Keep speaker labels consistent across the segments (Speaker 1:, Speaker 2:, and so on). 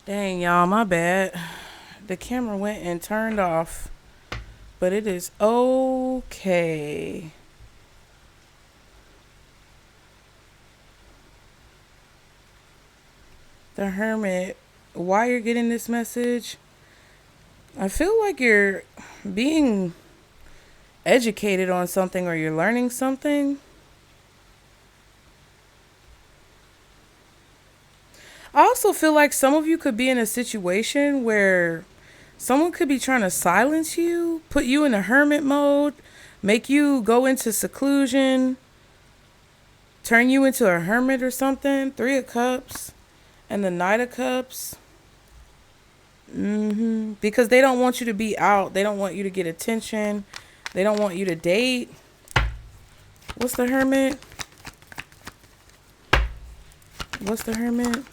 Speaker 1: Dang, y'all, my bad. The camera went and turned off, but it is okay. The Hermit, why you're getting this message? I feel like you're being educated on something or you're learning something. I also feel like some of you could be in a situation where someone could be trying to silence you, put you in a hermit mode, make you go into seclusion, turn you into a hermit or something. Three of Cups and the Knight of Cups. Because they don't want you to be out. They don't want you to get attention. They don't want you to date. What's the Hermit? What's the Hermit?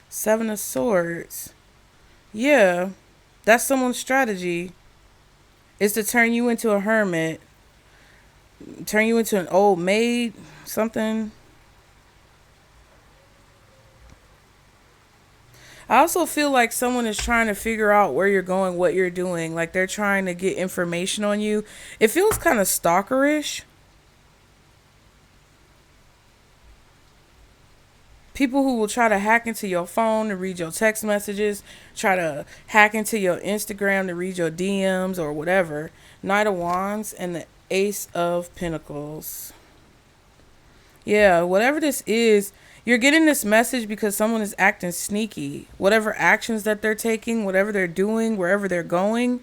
Speaker 1: Seven of Swords. Yeah, that's someone's strategy. Is to turn you into a hermit. Turn you into an old maid. Something. I also feel like someone is trying to figure out where you're going, what you're doing. Like they're trying to get information on you. It feels kind of stalkerish. People who will try to hack into your phone to read your text messages, try to hack into your Instagram to read your DMs or whatever. Knight of Wands and the Ace of Pentacles. Yeah, whatever this is, you're getting this message because someone is acting sneaky. Whatever actions that they're taking, whatever they're doing, wherever they're going,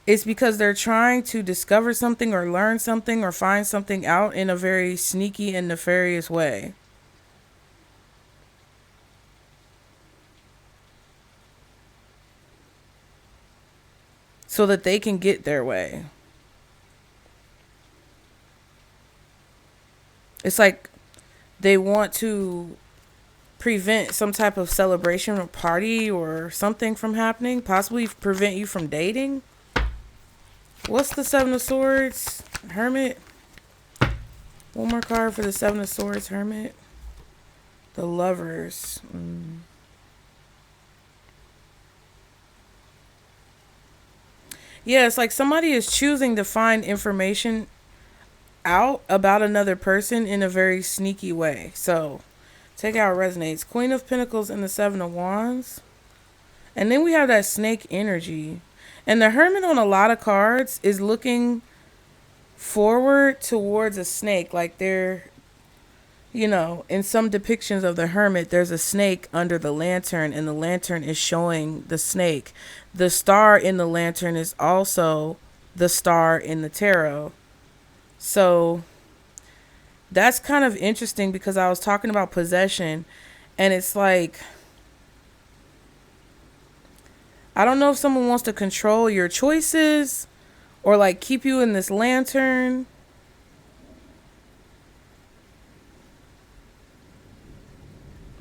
Speaker 1: it's because they're trying to discover something or learn something or find something out in a very sneaky and nefarious way. So that they can get their way. It's like they want to prevent some type of celebration or party or something from happening, possibly prevent you from dating. What's the Seven of Swords? Hermit. One more card for the Seven of Swords, Hermit. The Lovers. Yeah, it's like somebody is choosing to find information out about another person in a very sneaky way. So, take out resonates. Queen of Pentacles and the Seven of Wands. And then we have that snake energy. And the Hermit on a lot of cards is looking forward towards a snake. Like they're, in some depictions of the Hermit, there's a snake under the lantern and the lantern is showing the snake. The star in the lantern is also the star in the tarot. So that's kind of interesting because I was talking about possession and it's like, I don't know if someone wants to control your choices or like keep you in this lantern.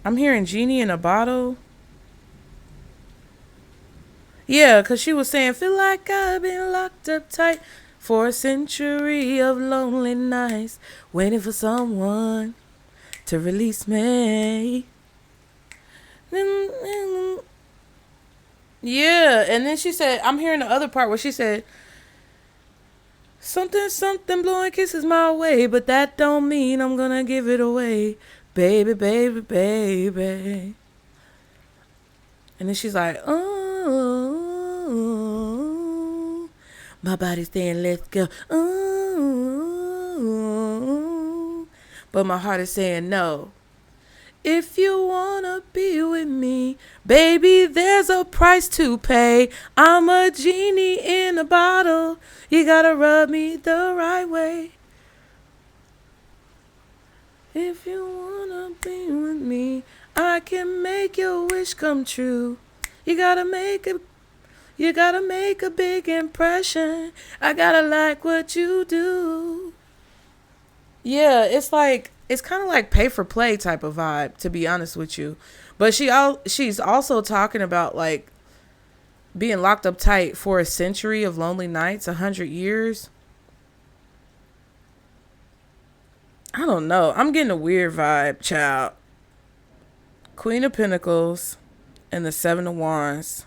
Speaker 1: I'm hearing genie in a bottle. Yeah, because she was saying, feel like I've been locked up tight for a century of lonely nights, waiting for someone to release me. Yeah, and then she said, I'm hearing the other part where she said, something blowing kisses my way, but that don't mean I'm gonna give it away. Baby, baby, baby. And then she's like, oh, my body's saying, let's go. Oh, but my heart is saying no. If you wanna be with me, baby, there's a price to pay. I'm a genie in a bottle. You gotta rub me the right way. If you wanna be with me, I can make your wish come true. You gotta make a big impression. I gotta like what you do. Yeah, it's kind of like pay for play type of vibe, to be honest with you. But she's also talking about like being locked up tight for a century of lonely nights, 100 years. I don't know. I'm getting a weird vibe, child. Queen of Pentacles and the Seven of Wands.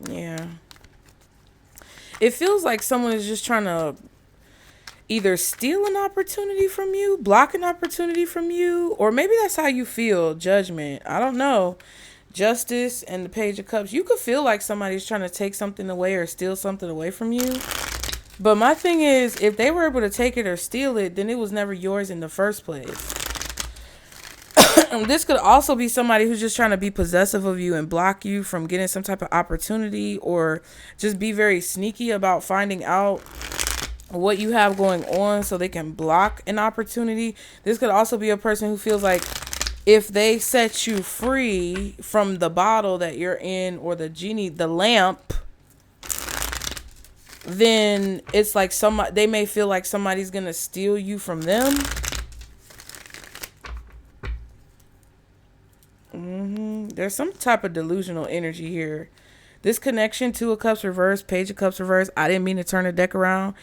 Speaker 1: Yeah. It feels like someone is just trying to either steal an opportunity from you, block an opportunity from you, or maybe that's how you feel. Judgment. I don't know. Justice and the Page of Cups. You could feel like somebody's trying to take something away or steal something away from you. But my thing is, if they were able to take it or steal it, then it was never yours in the first place. This could also be somebody who's just trying to be possessive of you and block you from getting some type of opportunity, or just be very sneaky about finding out what you have going on so they can block an opportunity. This could also be a person who feels like if they set you free from the bottle that you're in, or the genie, the lamp, then it's like they may feel like somebody's gonna steal you from them. There's some type of delusional energy here. This connection, Two of Cups reverse, Page of Cups reverse. I didn't mean to turn the deck around,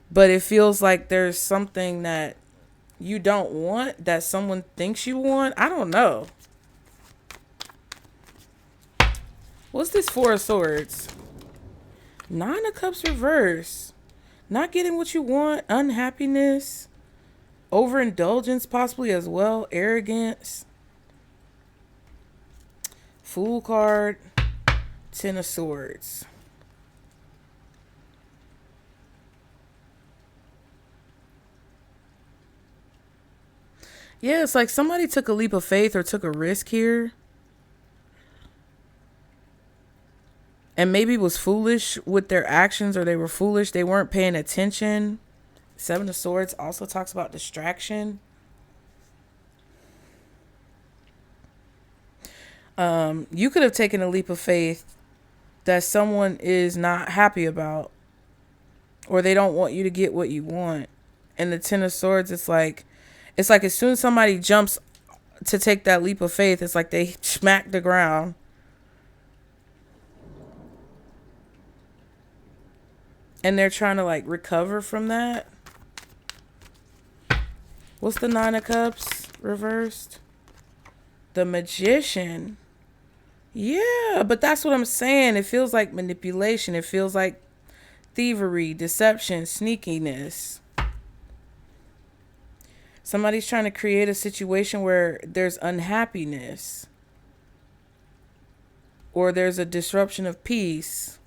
Speaker 1: but it feels like there's something that you don't want that someone thinks you want. I don't know. What's this Four of Swords? Nine of Cups reverse. Not getting what you want, unhappiness, overindulgence possibly as well, arrogance. Fool card, Ten of Swords. Yeah, it's like somebody took a leap of faith or took a risk here. And maybe was foolish with their actions, or they were foolish. They weren't paying attention. Seven of Swords also talks about distraction. You could have taken a leap of faith that someone is not happy about, or they don't want you to get what you want. And the Ten of Swords, it's like as soon as somebody jumps to take that leap of faith, it's like they smack the ground. And they're trying to like recover from that. What's the Nine of Cups reversed? The Magician. Yeah, but that's what I'm saying. It feels like manipulation. It feels like thievery, deception, sneakiness. Somebody's trying to create a situation where there's unhappiness, or there's a disruption of peace.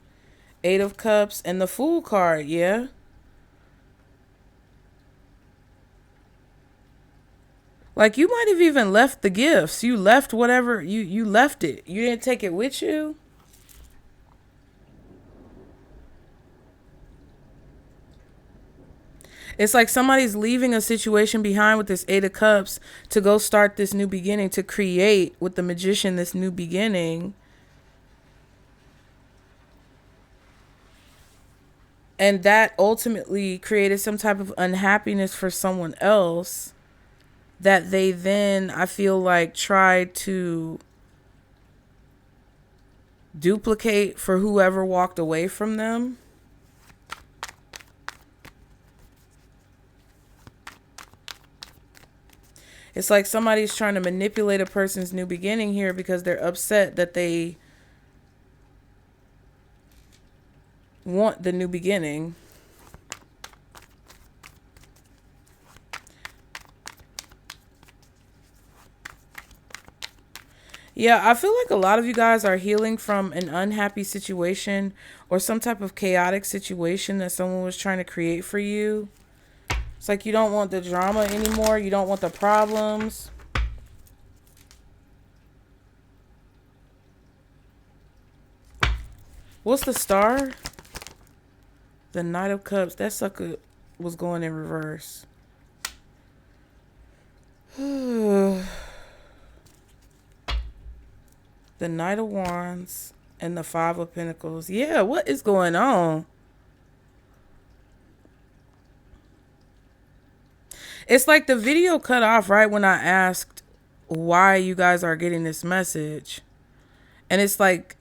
Speaker 1: Eight of Cups and the Fool card, yeah. Like, you might have even left the gifts. You left whatever, you left it. You didn't take it with you. It's like somebody's leaving a situation behind with this Eight of Cups to go start this new beginning, to create with the Magician this new beginning. And that ultimately created some type of unhappiness for someone else that they then, I feel like, tried to duplicate for whoever walked away from them. It's like somebody's trying to manipulate a person's new beginning here because they're upset that they want the new beginning. Yeah, I feel like a lot of you guys are healing from an unhappy situation or some type of chaotic situation that someone was trying to create for you. It's like you don't want the drama anymore. You don't want the problems. What's the star? The Knight of Cups. That sucker was going in reverse. The Knight of Wands and the Five of Pentacles. Yeah, what is going on? It's like the video cut off right when I asked why you guys are getting this message. And it's like,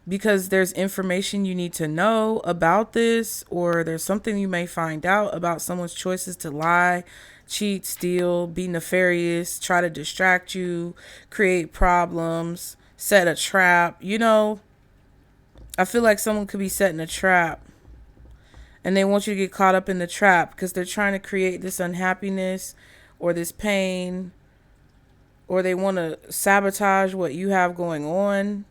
Speaker 1: because there's information you need to know about this, or there's something you may find out about someone's choices to lie, cheat, steal, be nefarious, try to distract you, create problems, set a trap. You know, I feel like someone could be setting a trap and they want you to get caught up in the trap because they're trying to create this unhappiness or this pain, or they want to sabotage what you have going on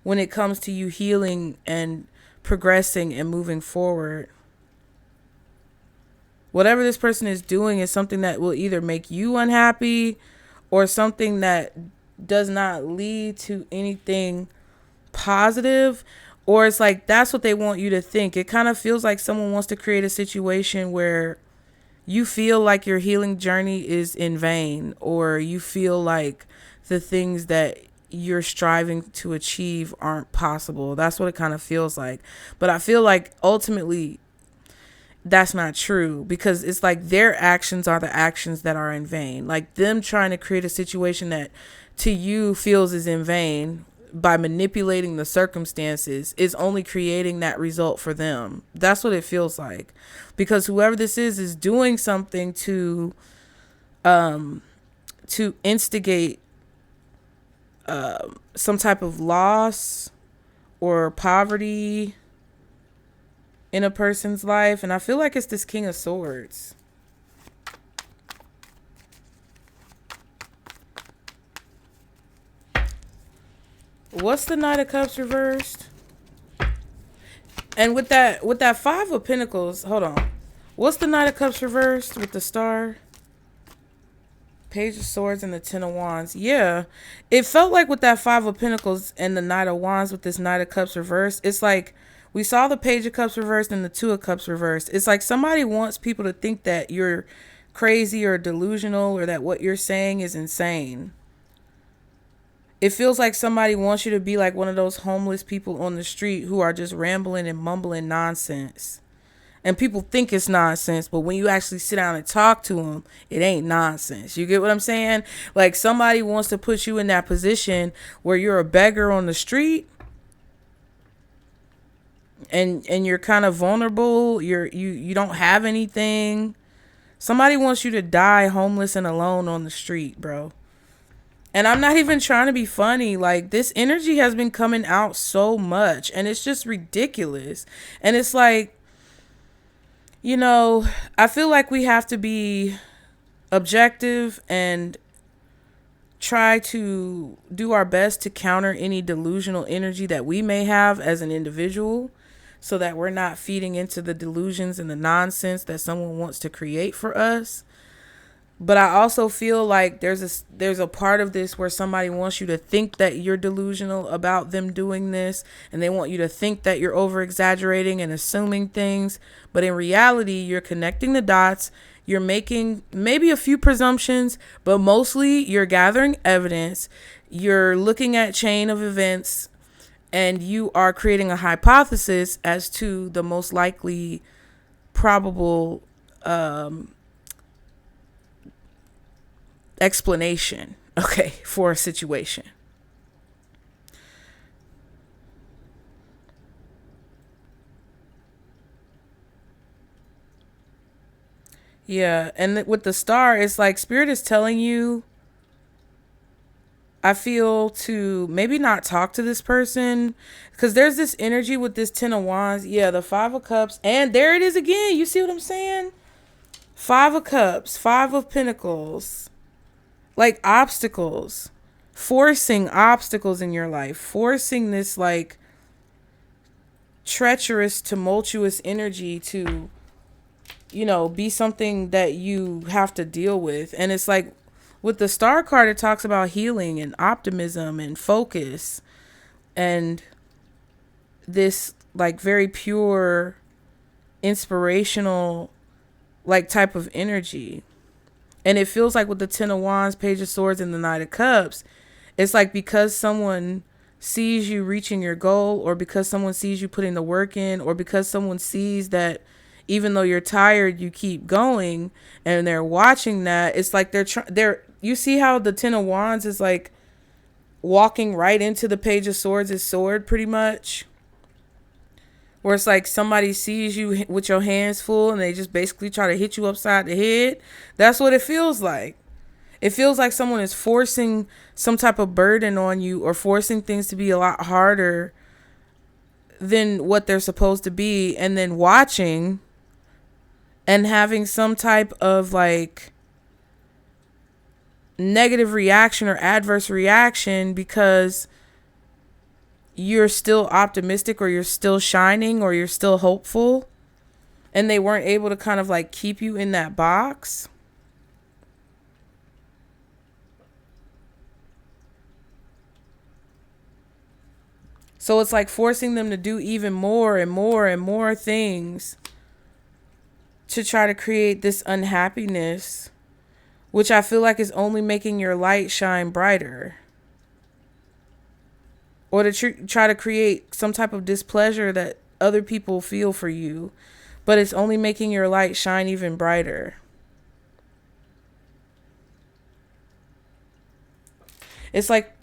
Speaker 1: when it comes to you healing and progressing and moving forward. Whatever this person is doing is something that will either make you unhappy or something that does not lead to anything positive, or it's like that's what they want you to think. It kind of feels like someone wants to create a situation where you feel like your healing journey is in vain, or you feel like the things that you're striving to achieve aren't possible. That's what it kind of feels like. But I feel like ultimately that's not true, because it's like their actions are the actions that are in vain. Like them trying to create a situation that to you feels is in vain by manipulating the circumstances is only creating that result for them. That's what it feels like, because whoever this is doing something to instigate some type of loss or poverty in a person's life. And I feel like it's this King of Swords. What's the Knight of Cups reversed? And with that Five of Pentacles, hold on. What's the Knight of Cups reversed with the star? Page of Swords and the Ten of Wands. Yeah. It felt like with that Five of Pentacles and the Knight of Wands with this Knight of Cups reversed, it's like we saw the Page of Cups reversed and the Two of Cups reversed. It's like somebody wants people to think that you're crazy or delusional, or that what you're saying is insane. It feels like somebody wants you to be like one of those homeless people on the street who are just rambling and mumbling nonsense. And people think it's nonsense, but when you actually sit down and talk to them, it ain't nonsense. You get what I'm saying? Like somebody wants to put you in that position where you're a beggar on the street and you're kind of vulnerable. You don't have anything. Somebody wants you to die homeless and alone on the street, bro. And I'm not even trying to be funny. Like, this energy has been coming out so much, and it's just ridiculous. And it's like, you know, I feel like we have to be objective and try to do our best to counter any delusional energy that we may have as an individual, so that we're not feeding into the delusions and the nonsense that someone wants to create for us. But I also feel like there's a part of this where somebody wants you to think that you're delusional about them doing this, and they want you to think that you're over exaggerating and assuming things. But in reality, you're connecting the dots. You're making maybe a few presumptions, but mostly you're gathering evidence. You're looking at chain of events, and you are creating a hypothesis as to the most likely probable explanation, okay, for a situation. Yeah, and with the star, it's like Spirit is telling you, I feel, to maybe not talk to this person, because there's this energy with this Ten of Wands. Yeah, the Five of Cups, and there it is again. You see what I'm saying? Five of Cups, Five of Pentacles. Like obstacles, forcing obstacles in your life, forcing this like treacherous, tumultuous energy to, you know, be something that you have to deal with. And it's like with the Star card, it talks about healing and optimism and focus. And this like very pure, inspirational like type of energy. And it feels like with the Ten of Wands, Page of Swords, and the Knight of Cups, it's like because someone sees you reaching your goal, or because someone sees you putting the work in, or because someone sees that even though you're tired, you keep going, and they're watching that, it's like they're you see how the Ten of Wands is like walking right into the Page of Swords' sword pretty much, where it's like somebody sees you with your hands full and they just basically try to hit you upside the head. That's what it feels like. It feels like someone is forcing some type of burden on you, or forcing things to be a lot harder than what they're supposed to be, and then watching and having some type of like negative reaction or adverse reaction because you're still optimistic, or you're still shining, or you're still hopeful, and they weren't able to kind of like keep you in that box. So it's like forcing them to do even more and more and more things to try to create this unhappiness, which I feel like is only making your light shine brighter. Or to try to create some type of displeasure that other people feel for you, but it's only making your light shine even brighter. It's like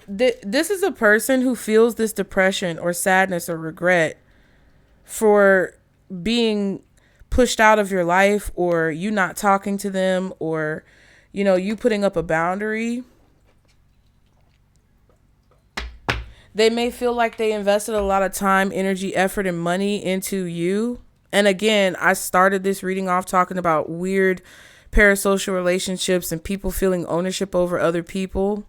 Speaker 1: this is a person who feels this depression or sadness or regret for being pushed out of your life, or you not talking to them, or you putting up a boundary. They may feel like they invested a lot of time, energy, effort, and money into you. And again, I started this reading off talking about weird parasocial relationships and people feeling ownership over other people.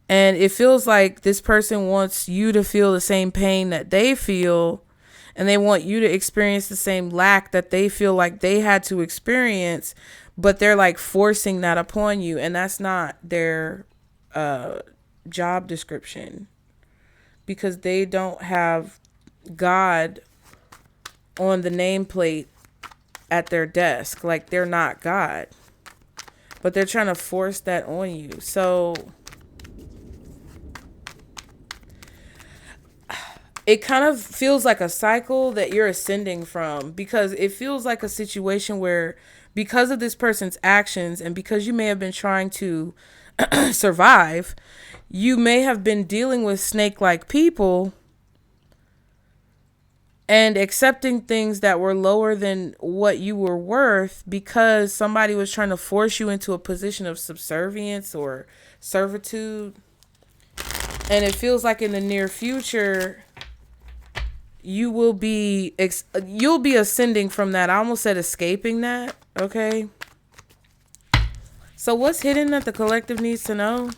Speaker 1: And it feels like this person wants you to feel the same pain that they feel, and they want you to experience the same lack that they feel like they had to experience, but they're like forcing that upon you, and that's not their job description, because they don't have God on the nameplate at their desk. Like, they're not God, but they're trying to force that on you. So it kind of feels like a cycle that you're ascending from, because it feels like a situation where, because of this person's actions and because you may have been trying to survive, you may have been dealing with snake-like people and accepting things that were lower than what you were worth, because somebody was trying to force you into a position of subservience or servitude. And it feels like in the near future, you'll be ascending from that. I almost said escaping that. Okay. So what's hidden that the collective needs to know?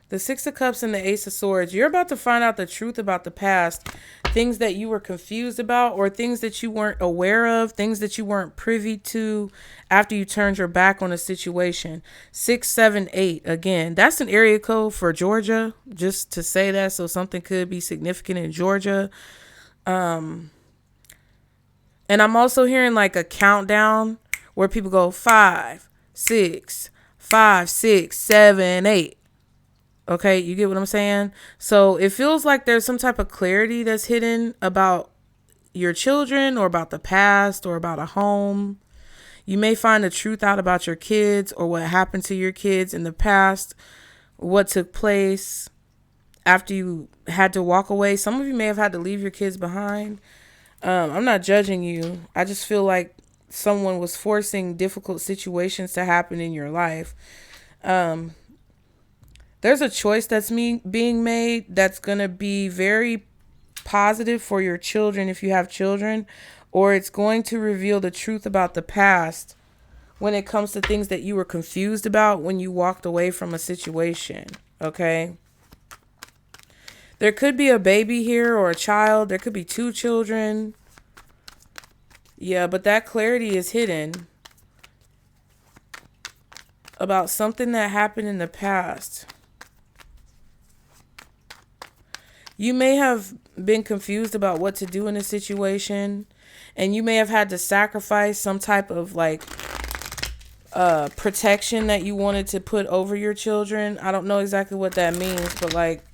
Speaker 1: The Six of Cups and the Ace of Swords. You're about to find out the truth about the past. Things that you were confused about, or things that you weren't aware of, things that you weren't privy to after you turned your back on a situation. 678. Again, that's an area code for Georgia. Just to say that, so something could be significant in Georgia. And I'm also hearing like a countdown where people go 5, 6, 5, 6, 7, 8. Okay, you get what I'm saying? So it feels like there's some type of clarity that's hidden about your children, or about the past, or about a home. You may find the truth out about your kids, or what happened to your kids in the past, what took place after you had to walk away. Some of you may have had to leave your kids behind. I'm not judging you. I just feel like someone was forcing difficult situations to happen in your life. There's a choice that's being made that's going to be very positive for your children if you have children, or it's going to reveal the truth about the past when it comes to things that you were confused about when you walked away from a situation. Okay. There could be a baby here, or a child. There could be 2 children. Yeah, but that clarity is hidden about something that happened in the past. You may have been confused about what to do in a situation, and you may have had to sacrifice some type of like protection that you wanted to put over your children. I don't know exactly what that means, but like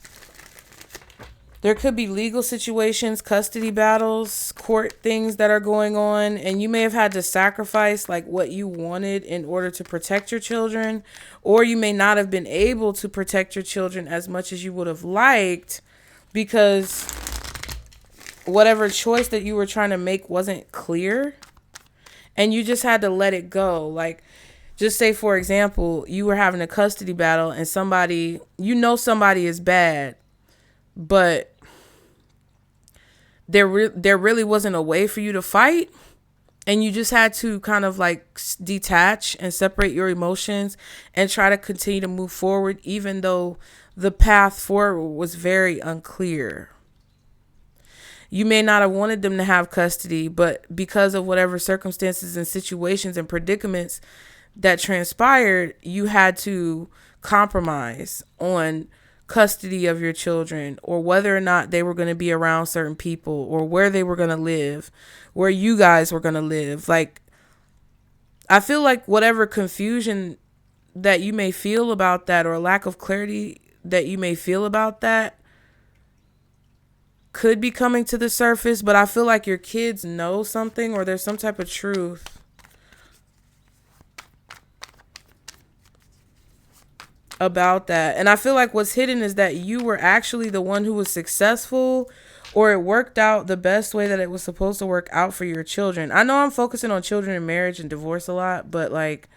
Speaker 1: there could be legal situations, custody battles, court things that are going on, and you may have had to sacrifice like what you wanted in order to protect your children, or you may not have been able to protect your children as much as you would have liked because whatever choice that you were trying to make wasn't clear, and you just had to let it go. Like, just say, for example, you were having a custody battle and somebody is bad, but there really wasn't a way for you to fight, and you just had to kind of like detach and separate your emotions and try to continue to move forward, even though the path forward was very unclear. You may not have wanted them to have custody, but because of whatever circumstances and situations and predicaments that transpired, you had to compromise on custody of your children, or whether or not they were going to be around certain people, or where they were going to live, where you guys were going to live. Like, I feel like whatever confusion that you may feel about that, or lack of clarity that you may feel about that, could be coming to the surface, but I feel like your kids know something, or there's some type of truth about that. And I feel like what's hidden is that you were actually the one who was successful, or it worked out the best way that it was supposed to work out for your children. I know I'm focusing on children and marriage and divorce a lot, but like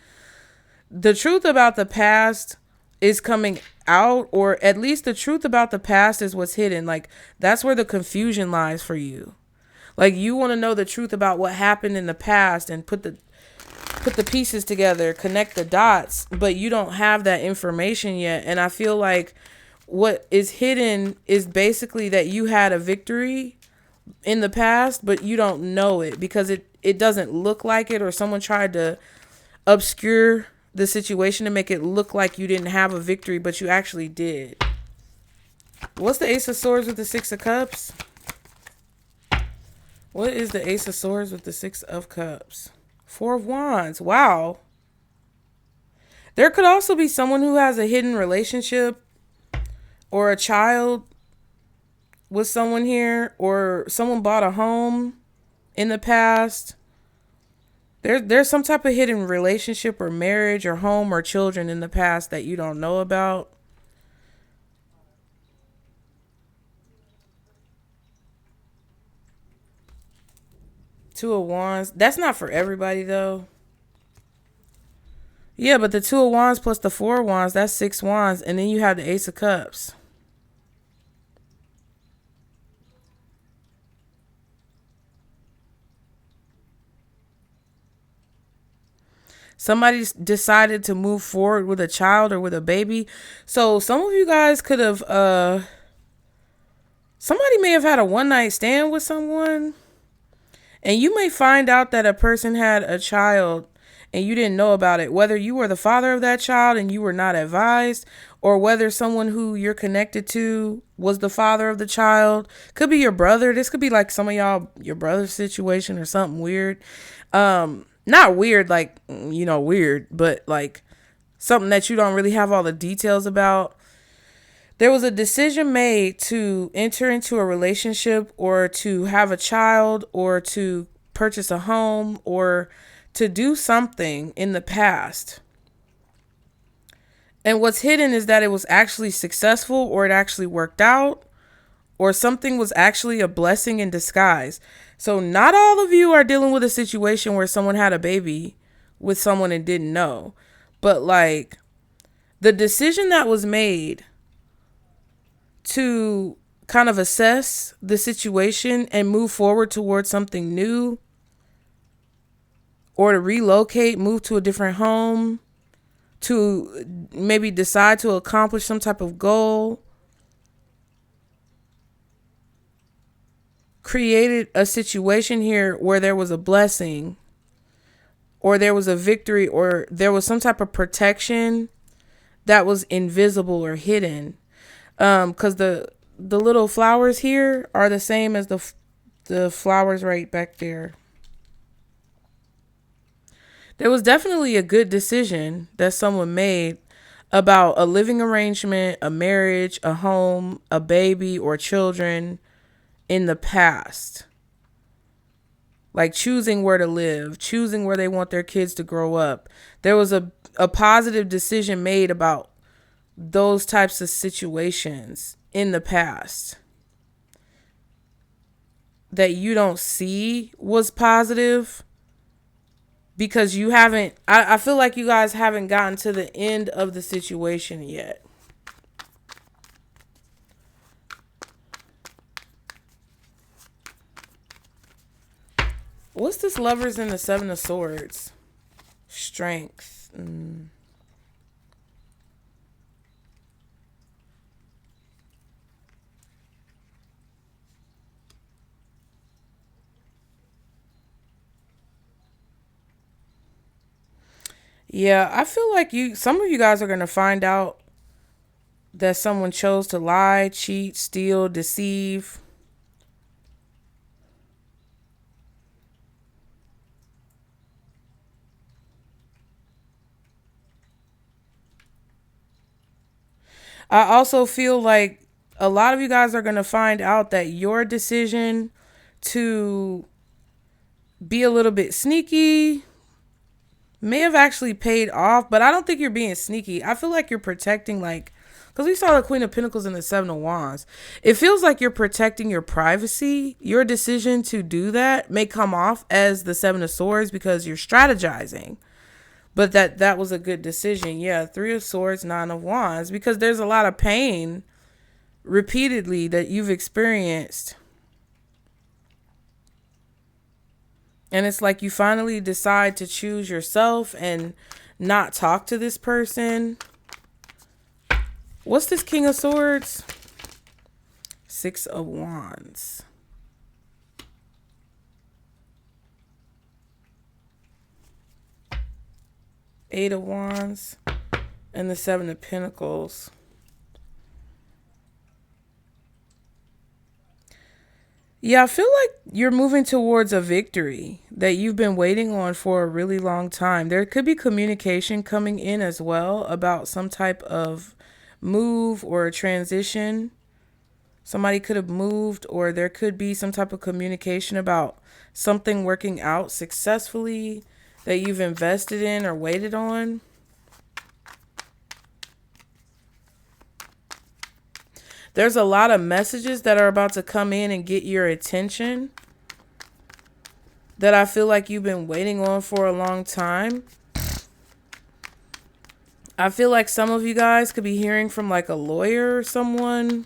Speaker 1: the truth about the past is coming out, or at least the truth about the past is what's hidden. Like, that's where the confusion lies for you. Like, you want to know the truth about what happened in the past and put the pieces together, connect the dots, but you don't have that information yet. And I feel like what is hidden is basically that you had a victory in the past, but you don't know it because it doesn't look like it, or someone tried to obscure the situation to make it look like you didn't have a victory, but you actually did. What's the Ace of Swords with the Six of Cups? What is the Ace of Swords with the Six of Cups? Four of Wands. Wow. There could also be someone who has a hidden relationship or a child with someone here, or someone bought a home in the past. There's some type of hidden relationship or marriage or home or children in the past that you don't know about. Two of Wands. That's not for everybody though. Yeah, but the Two of Wands plus the Four of Wands, that's Six Wands. And then you have the Ace of Cups. Somebody decided to move forward with a child or with a baby. So some of you guys could have, somebody may have had a one night stand with someone. And you may find out that a person had a child and you didn't know about it. Whether you were the father of that child and you were not advised, or whether someone who you're connected to was the father of the child. Could be your brother. This could be like some of y'all, your brother's situation or something weird. Not weird, like, weird, but like something that you don't really have all the details about. There was a decision made to enter into a relationship, or to have a child, or to purchase a home, or to do something in the past. And what's hidden is that it was actually successful, or it actually worked out, or something was actually a blessing in disguise. So not all of you are dealing with a situation where someone had a baby with someone and didn't know. But like the decision that was made to kind of assess the situation and move forward towards something new, or to relocate, move to a different home, to maybe decide to accomplish some type of goal, created a situation here where there was a blessing, or there was a victory, or there was some type of protection that was invisible or hidden. Because the the little flowers here are the same as the flowers right back there. There was definitely a good decision that someone made about a living arrangement, a marriage, a home, a baby, or children in the past. Like choosing where to live, choosing where they want their kids to grow up. There was a positive decision made about those types of situations in the past that you don't see was positive because you haven't, I feel like you guys haven't gotten to the end of the situation yet. What's this Lovers and the Seven of Swords? Strength. Yeah, I feel like some of you guys are going to find out that someone chose to lie, cheat, steal, deceive. I also feel like a lot of you guys are going to find out that your decision to be a little bit sneaky may have actually paid off, but I don't think you're being sneaky. I feel like you're protecting, like, because we saw the Queen of Pentacles and the Seven of Wands. It feels like you're protecting your privacy. Your decision to do that may come off as the Seven of Swords because you're strategizing. But that was a good decision. Yeah, Three of Swords, Nine of Wands, because there's a lot of pain repeatedly that you've experienced. And it's like you finally decide to choose yourself and not talk to this person. What's this King of Swords? Six of Wands. Eight of Wands. And the Seven of Pentacles. Yeah, I feel like you're moving towards a victory that you've been waiting on for a really long time. There could be communication coming in as well about some type of move or a transition. Somebody could have moved, or there could be some type of communication about something working out successfully that you've invested in or waited on. There's a lot of messages that are about to come in and get your attention that I feel like you've been waiting on for a long time. I feel like some of you guys could be hearing from like a lawyer or someone.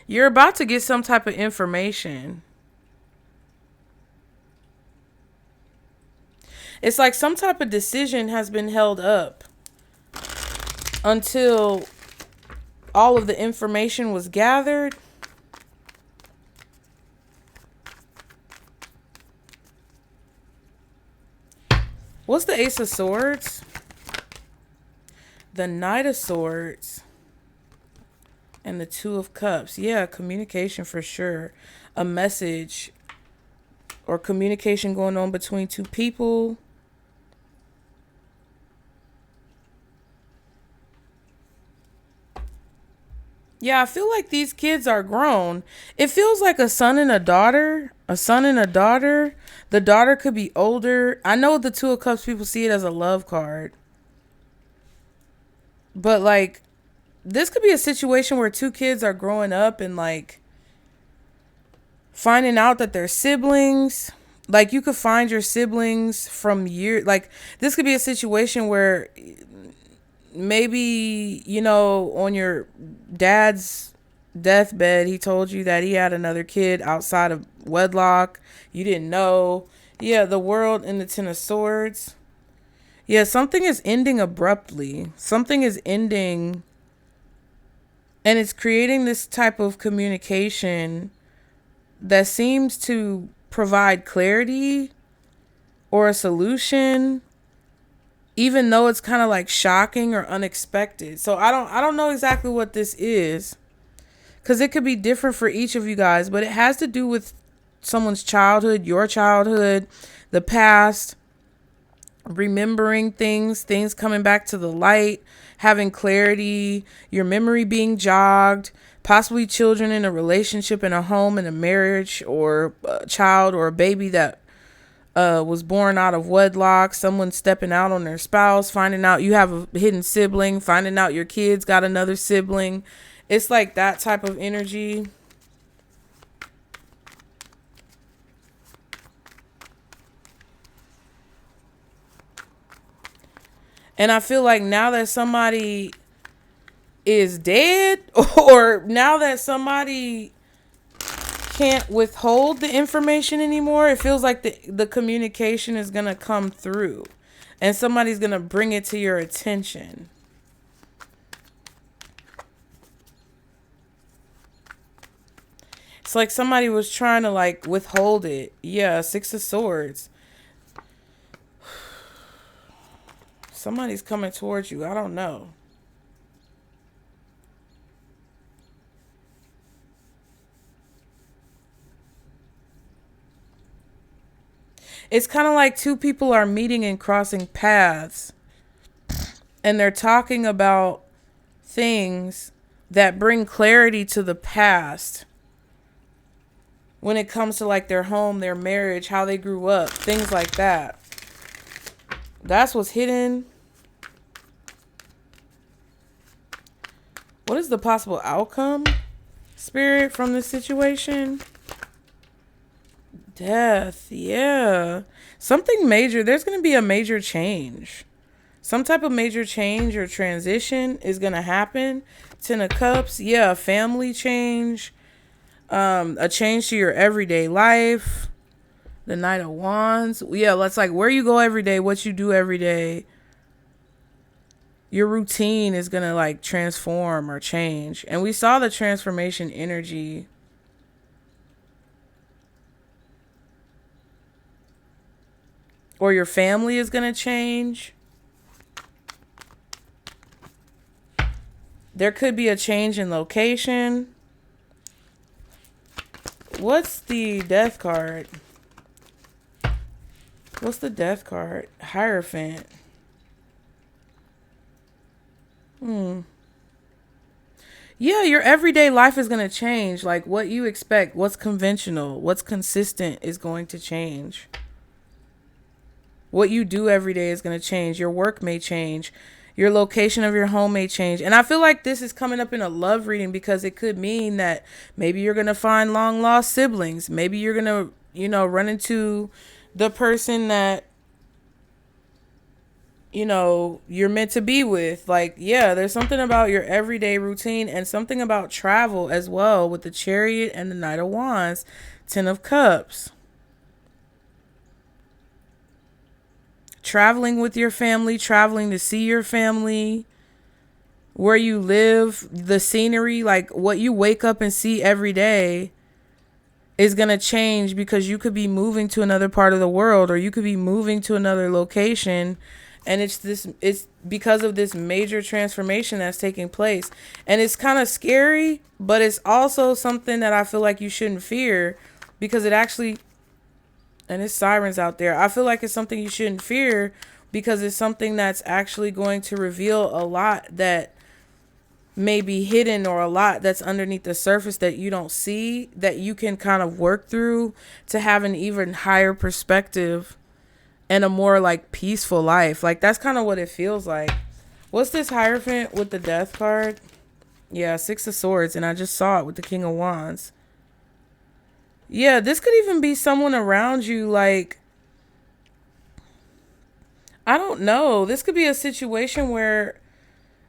Speaker 1: You're about to get some type of information. It's like some type of decision has been held up until all of the information was gathered. What's the Ace of Swords? The Knight of Swords. And the Two of Cups. Yeah, communication for sure. A message or communication going on between two people. Yeah, I feel like these kids are grown. It feels like a son and a daughter. A son and a daughter. The daughter could be older. I know the Two of Cups, people see it as a love card. But like, this could be a situation where two kids are growing up and like finding out that they're siblings. Like you could find your siblings from years. Like this could be a situation where maybe, you know, on your dad's deathbed, he told you that he had another kid outside of wedlock. You didn't know. Yeah, the World and the Ten of Swords. Yeah, something is ending abruptly. Something is ending. And it's creating this type of communication that seems to provide clarity or a solution. even though it's kind of like shocking or unexpected. So I don't know exactly what this is, because it could be different for each of you guys, but it has to do with someone's childhood, your childhood, the past, remembering things coming back to the light, having clarity, your memory being jogged, possibly children in a relationship, in a home, in a marriage, or a child or a baby that was born out of wedlock, someone stepping out on their spouse, finding out you have a hidden sibling, finding out your kids got another sibling. It's like that type of energy. And I feel like now that somebody is dead, or now that somebody can't withhold the information anymore, it feels like the communication is going to come through and somebody's going to bring it to your attention. It's like somebody was trying to like withhold it. Yeah, Six of Swords. Somebody's coming towards you. I don't know. It's kind of like two people are meeting and crossing paths, and they're talking about things that bring clarity to the past when it comes to like their home, their marriage, how they grew up, things like that. That's what's hidden. What is the possible outcome, Spirit, from this situation? Death, yeah. Something major. There's going to be a major change. Some type of major change or transition is going to happen. Ten of Cups, yeah, a family change. A change to your everyday life. The Knight of Wands. Yeah, that's like where you go every day, what you do every day. Your routine is going to like transform or change. And we saw the transformation energy. Or your family is going to change. There could be a change in location. What's the Death card? What's the Death card? Hierophant. Yeah, your everyday life is going to change. Like what you expect, what's conventional, what's consistent is going to change. What you do every day is going to change. Your work may change. Your location of your home may change. And I feel like this is coming up in a love reading because it could mean that maybe you're going to find long lost siblings. Maybe you're going to, run into the person that, you're meant to be with. Like, yeah, there's something about your everyday routine and something about travel as well with the Chariot and the Knight of Wands, Ten of Cups. Traveling with your family, traveling to see your family, where you live, the scenery, like what you wake up and see every day is going to change because you could be moving to another part of the world or you could be moving to another location. And it's because of this major transformation that's taking place. And it's kind of scary, but it's also something that I feel like you shouldn't fear because it actually, and it's sirens out there. I feel like it's something you shouldn't fear because it's something that's actually going to reveal a lot that may be hidden or a lot that's underneath the surface that you don't see, that you can kind of work through to have an even higher perspective and a more like peaceful life. Like that's kind of what it feels like. What's this Hierophant with the Death card? Yeah, Six of Swords, and I just saw it with the King of Wands. Yeah, this could even be someone around you, like, I don't know. This could be a situation where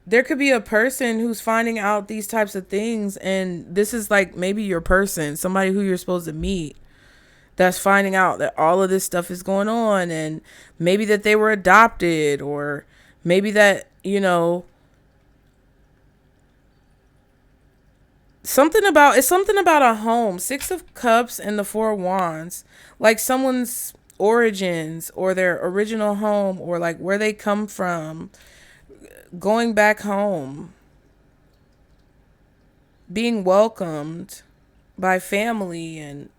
Speaker 1: there could be a person who's finding out these types of things, and this is like maybe your person, somebody who you're supposed to meet, that's finding out that all of this stuff is going on, and maybe that they were adopted, or maybe that, something about a home. Six of Cups and the Four of Wands. Like someone's origins or their original home, or like where they come from, going back home, being welcomed by family, and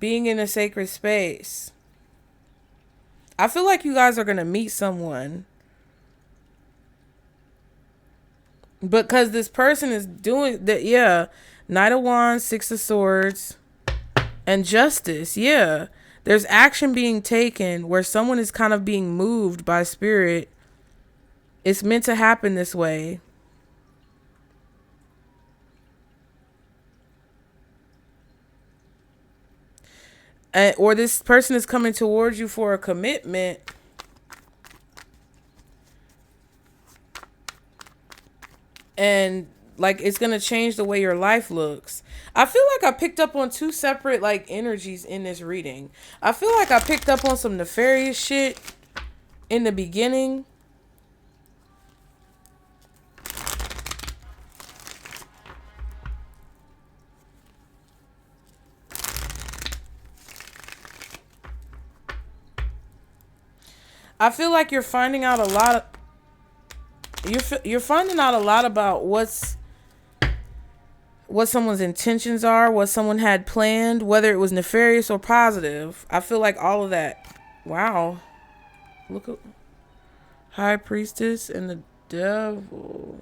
Speaker 1: being in a sacred space. I feel like you guys are going to meet someone, because this person is doing that. Yeah. Knight of Wands, Six of Swords, and Justice. Yeah. There's action being taken where someone is kind of being moved by spirit. It's meant to happen this way. Or this person is coming towards you for a commitment. And like, it's going to change the way your life looks. I feel like I picked up on two separate like energies in this reading. I feel like I picked up on some nefarious shit in the beginning. I feel like you're finding out a lot of, you're finding out a lot about what someone's intentions are, what someone had planned, whether it was nefarious or positive. I feel like all of that. Wow. Look at High Priestess and the Devil.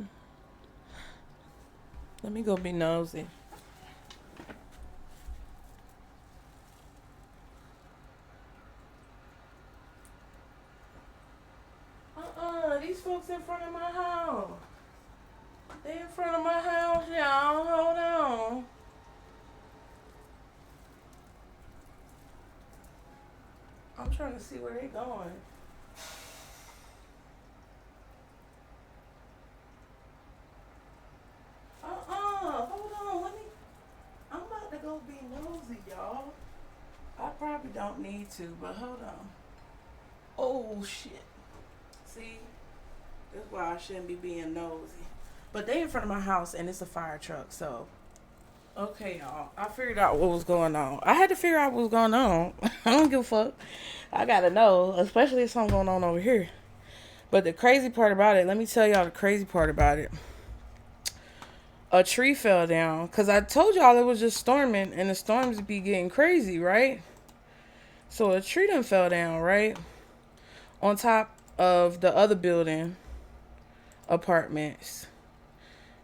Speaker 1: Let me go be nosy. These folks in front of my house. They in front of my house, y'all. Hold on. I'm trying to see where they going. Hold on. I'm about to go be nosy, y'all. I probably don't need to, but hold on. Oh, shit. See? That's why I shouldn't be being nosy. But they in front of my house, and it's a fire truck, so. Okay, y'all. I figured out what was going on. I had to figure out what was going on. I don't give a fuck. I gotta know, especially if something going on over here. But the crazy part about it, let me tell y'all the crazy part about it. A tree fell down, because I told y'all it was just storming, and the storms be getting crazy, right? So a tree done fell down, right? On top of the other building apartments.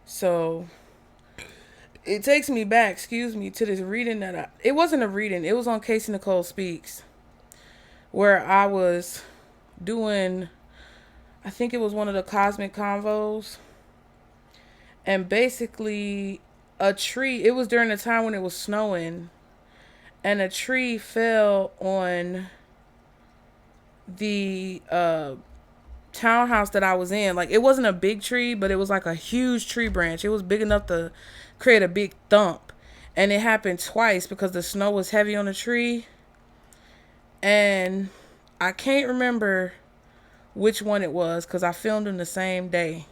Speaker 1: So it takes me back, to this reading it wasn't a reading, it was on Casey Nicole Speaks, where I was doing, I think it was one of the cosmic convos, and basically a tree, it was during the time when it was snowing, and a tree fell on the townhouse that I was in. Like, it wasn't a big tree, but it was like a huge tree branch. It was big enough to create a big thump. And it happened twice because the snow was heavy on the tree. And I can't remember which one it was because I filmed them the same day.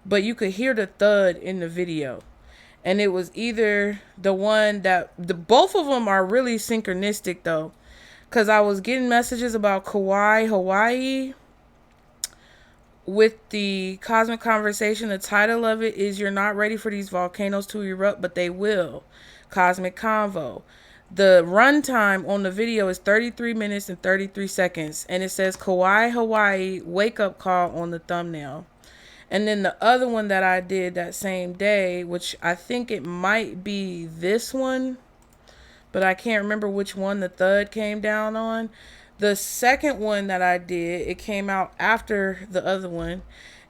Speaker 1: But you could hear the thud in the video. And it was either the one that, both of them are really synchronistic though. Because I was getting messages about Kauai, Hawaii. With the cosmic conversation, the title of it is "You're not ready for these volcanoes to erupt, but they will." Cosmic convo. The runtime on the video is 33 minutes and 33 seconds. And it says Kauai, Hawaii, wake up call on the thumbnail. And then the other one that I did that same day, which I think it might be this one, but I can't remember which one the thud came down on. The second one that I did, it came out after the other one.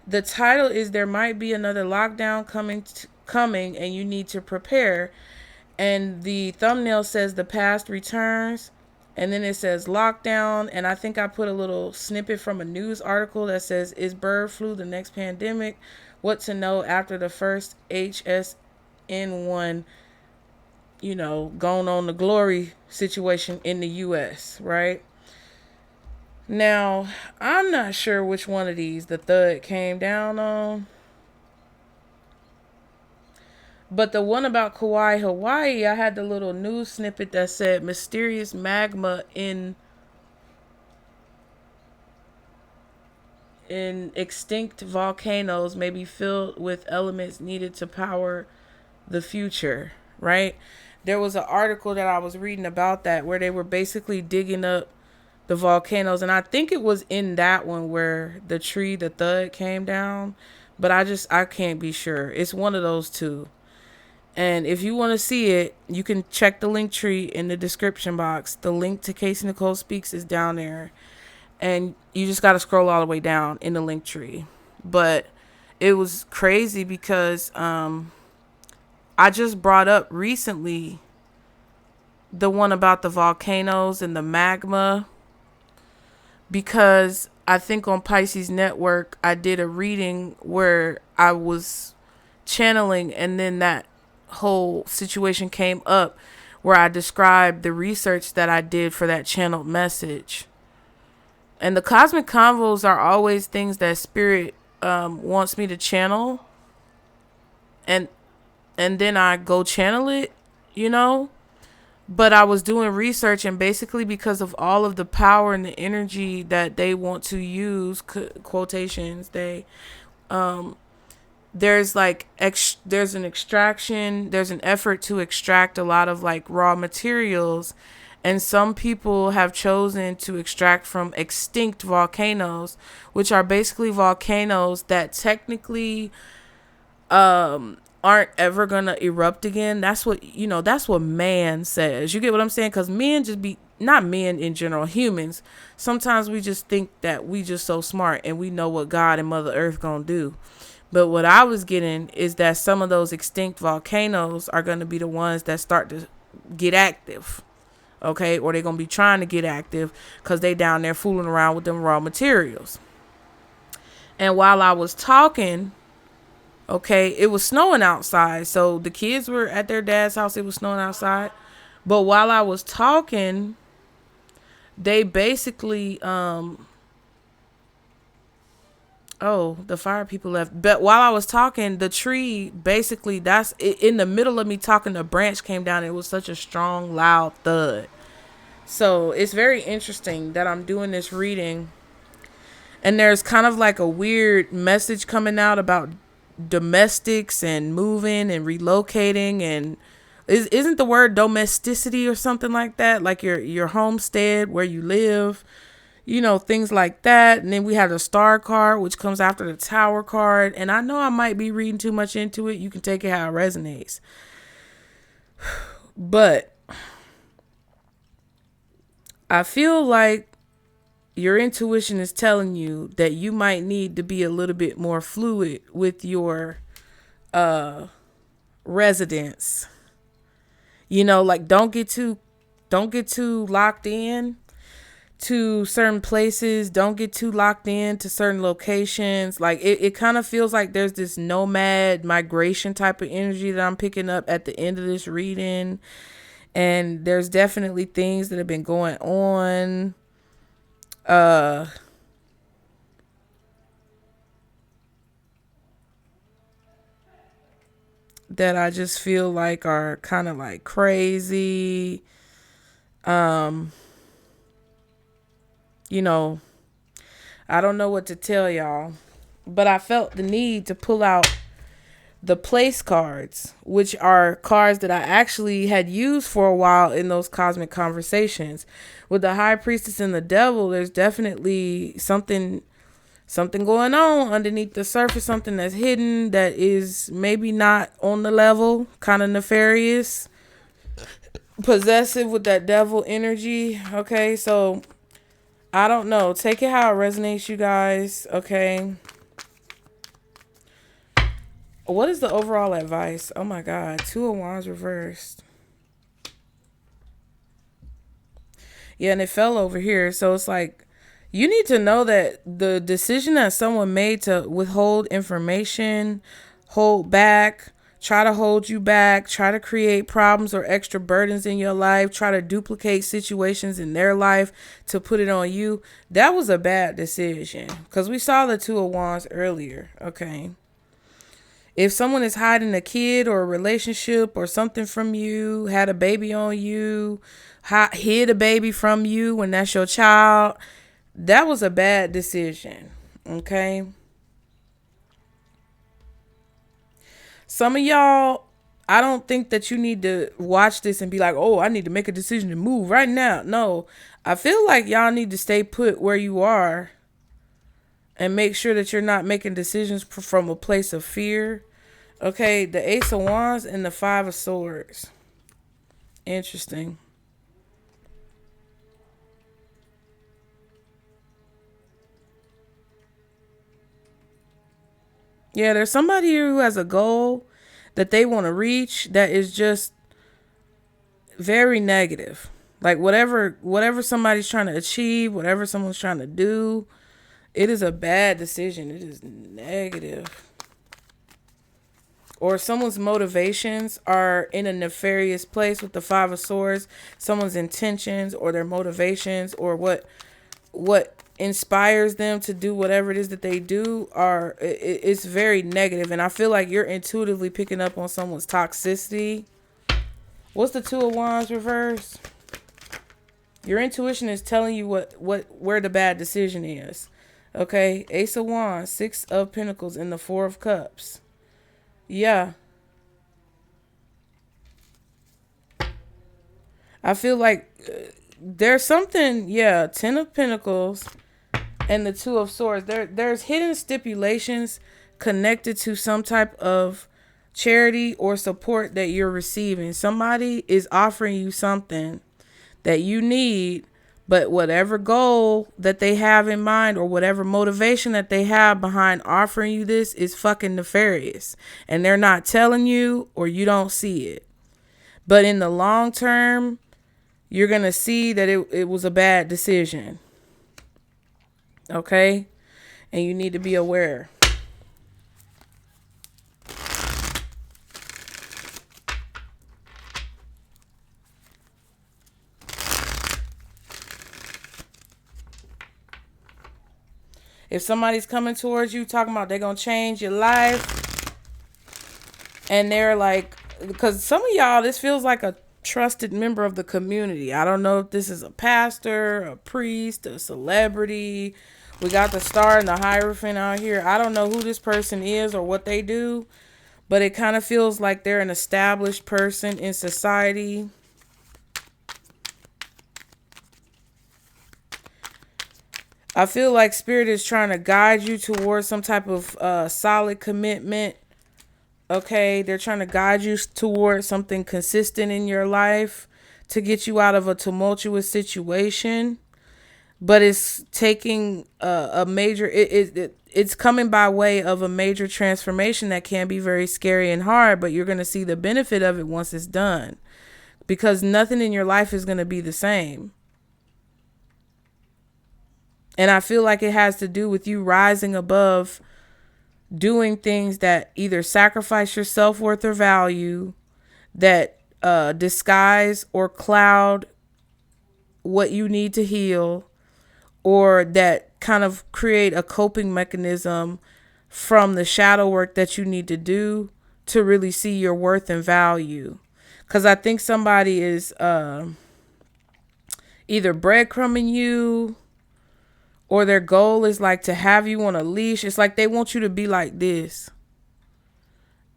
Speaker 1: The title is "There Might Be Another Lockdown coming and you need to prepare." And the thumbnail says "The past returns." And then it says "lockdown." And I think I put a little snippet from a news article that says, "Is bird flu the next pandemic? What to know after the first HSN1, going on the glory situation in the U.S., right?" Now, I'm not sure which one of these the thud came down on. But the one about Kauai, Hawaii, I had the little news snippet that said mysterious magma in extinct volcanoes may be filled with elements needed to power the future, right? There was an article that I was reading about that where they were basically digging up the volcanoes, and I think it was in that one where the tree, the thud came down, but I can't be sure. It's one of those two. And if you want to see it, you can check the link tree in the description box. The link to Casey Nicole Speaks is down there. And you just got to scroll all the way down in the link tree. But it was crazy because I just brought up recently the one about the volcanoes and the magma, because I think on Pisces Network I did a reading where I was channeling, and then that whole situation came up where I described the research that I did for that channeled message. And the cosmic convos are always things that spirit wants me to channel, and then I go channel it, you know. But I was doing research, and basically because of all of the power and the energy that they want to use, quotations, there's like there's an extraction, there's an effort to extract a lot of like raw materials, and some people have chosen to extract from extinct volcanoes, which are basically volcanoes that technically aren't ever gonna erupt again. That's what, you know, that's what man says. You get what I'm saying? Because men just be, not men in general, humans, sometimes we just think that we just so smart and we know what God and Mother Earth gonna do. But what I was getting is that some of those extinct volcanoes are going to be the ones that start to get active. Okay. Or they're going to be trying to get active because they down there fooling around with them raw materials. And while I was talking, okay, it was snowing outside. So the kids were at their dad's house. It was snowing outside. But while I was talking, they basically, oh, the fire people left. But while I was talking, the tree, basically, that's in the middle of me talking, the branch came down. It was such a strong, loud thud. So it's very interesting that I'm doing this reading, and there's kind of like a weird message coming out about domestics and moving and relocating, and isn't the word domesticity or something like that? Like your homestead, where you live. You know, things like that. And then we have the star card, which comes after the tower card. And I know I might be reading too much into it. You can take it how it resonates. But I feel like your intuition is telling you that you might need to be a little bit more fluid with your residence. You know, like don't get too locked in to certain places. Don't get too locked in to certain locations. Like it kind of feels like there's this nomad migration type of energy that I'm picking up at the end of this reading. And there's definitely things that have been going on. That I just feel like are kind of like crazy. You know, I don't know what to tell y'all, but I felt the need to pull out the place cards, which are cards that I actually had used for a while in those cosmic conversations. With the High Priestess and the Devil, there's definitely something going on underneath the surface, something that's hidden that is maybe not on the level, kind of nefarious, possessive with that devil energy. Okay, so I don't know. Take it how it resonates, you guys. Okay. What is the overall advice? Oh my God. 2 of Wands reversed. Yeah, and it fell over here. So it's like, you need to know that the decision that someone made to withhold information, hold back, try to hold you back, try to create problems or extra burdens in your life, try to duplicate situations in their life to put it on you, that was a bad decision. Because we saw the 2 of Wands earlier, okay? If someone is hiding a kid or a relationship or something from you, had a baby on you, hid a baby from you when that's your child, that was a bad decision. Okay. Some of y'all, I don't think that you need to watch this and be like, oh, I need to make a decision to move right now. No, I feel like y'all need to stay put where you are and make sure that you're not making decisions from a place of fear. Okay, the Ace of Wands and the Five of Swords. Interesting. Yeah, there's somebody here who has a goal that they want to reach that is just very negative. Like whatever somebody's trying to achieve, whatever someone's trying to do, it is a bad decision. It is negative. Or someone's motivations are in a nefarious place with the Five of Swords. Someone's intentions or their motivations or what inspires them to do whatever it is that they do it's very negative. And I feel like you're intuitively picking up on someone's toxicity. What's the Two of Wands reverse? Your intuition is telling you where the bad decision is. Okay, Ace of Wands, Six of Pentacles, and the Four of Cups. Yeah. I feel like there's something, yeah, Ten of Pentacles and the Two of Swords. There's hidden stipulations connected to some type of charity or support that you're receiving. Somebody is offering you something that you need, but whatever goal that they have in mind or whatever motivation that they have behind offering you this is fucking nefarious. And they're not telling you or you don't see it. But in the long term, you're going to see that it was a bad decision. Okay? And you need to be aware. If somebody's coming towards you talking about they're going to change your life, and they're like, because some of y'all, this feels like a trusted member of the community. I don't know if this is a pastor, a priest, a celebrity. We got the Star and the Hierophant out here. I don't know who this person is or what they do, but it kind of feels like they're an established person in society. I feel like Spirit is trying to guide you towards some type of solid commitment. Okay, they're trying to guide you towards something consistent in your life to get you out of a tumultuous situation. But it's taking a major, it's coming by way of a major transformation that can be very scary and hard, but you're going to see the benefit of it once it's done. Because nothing in your life is going to be the same. And I feel like it has to do with you rising above doing things that either sacrifice your self-worth or value, that disguise or cloud what you need to heal, or that kind of create a coping mechanism from the shadow work that you need to do to really see your worth and value. Because I think somebody is either breadcrumbing you, or their goal is like to have you on a leash. It's like they want you to be like this.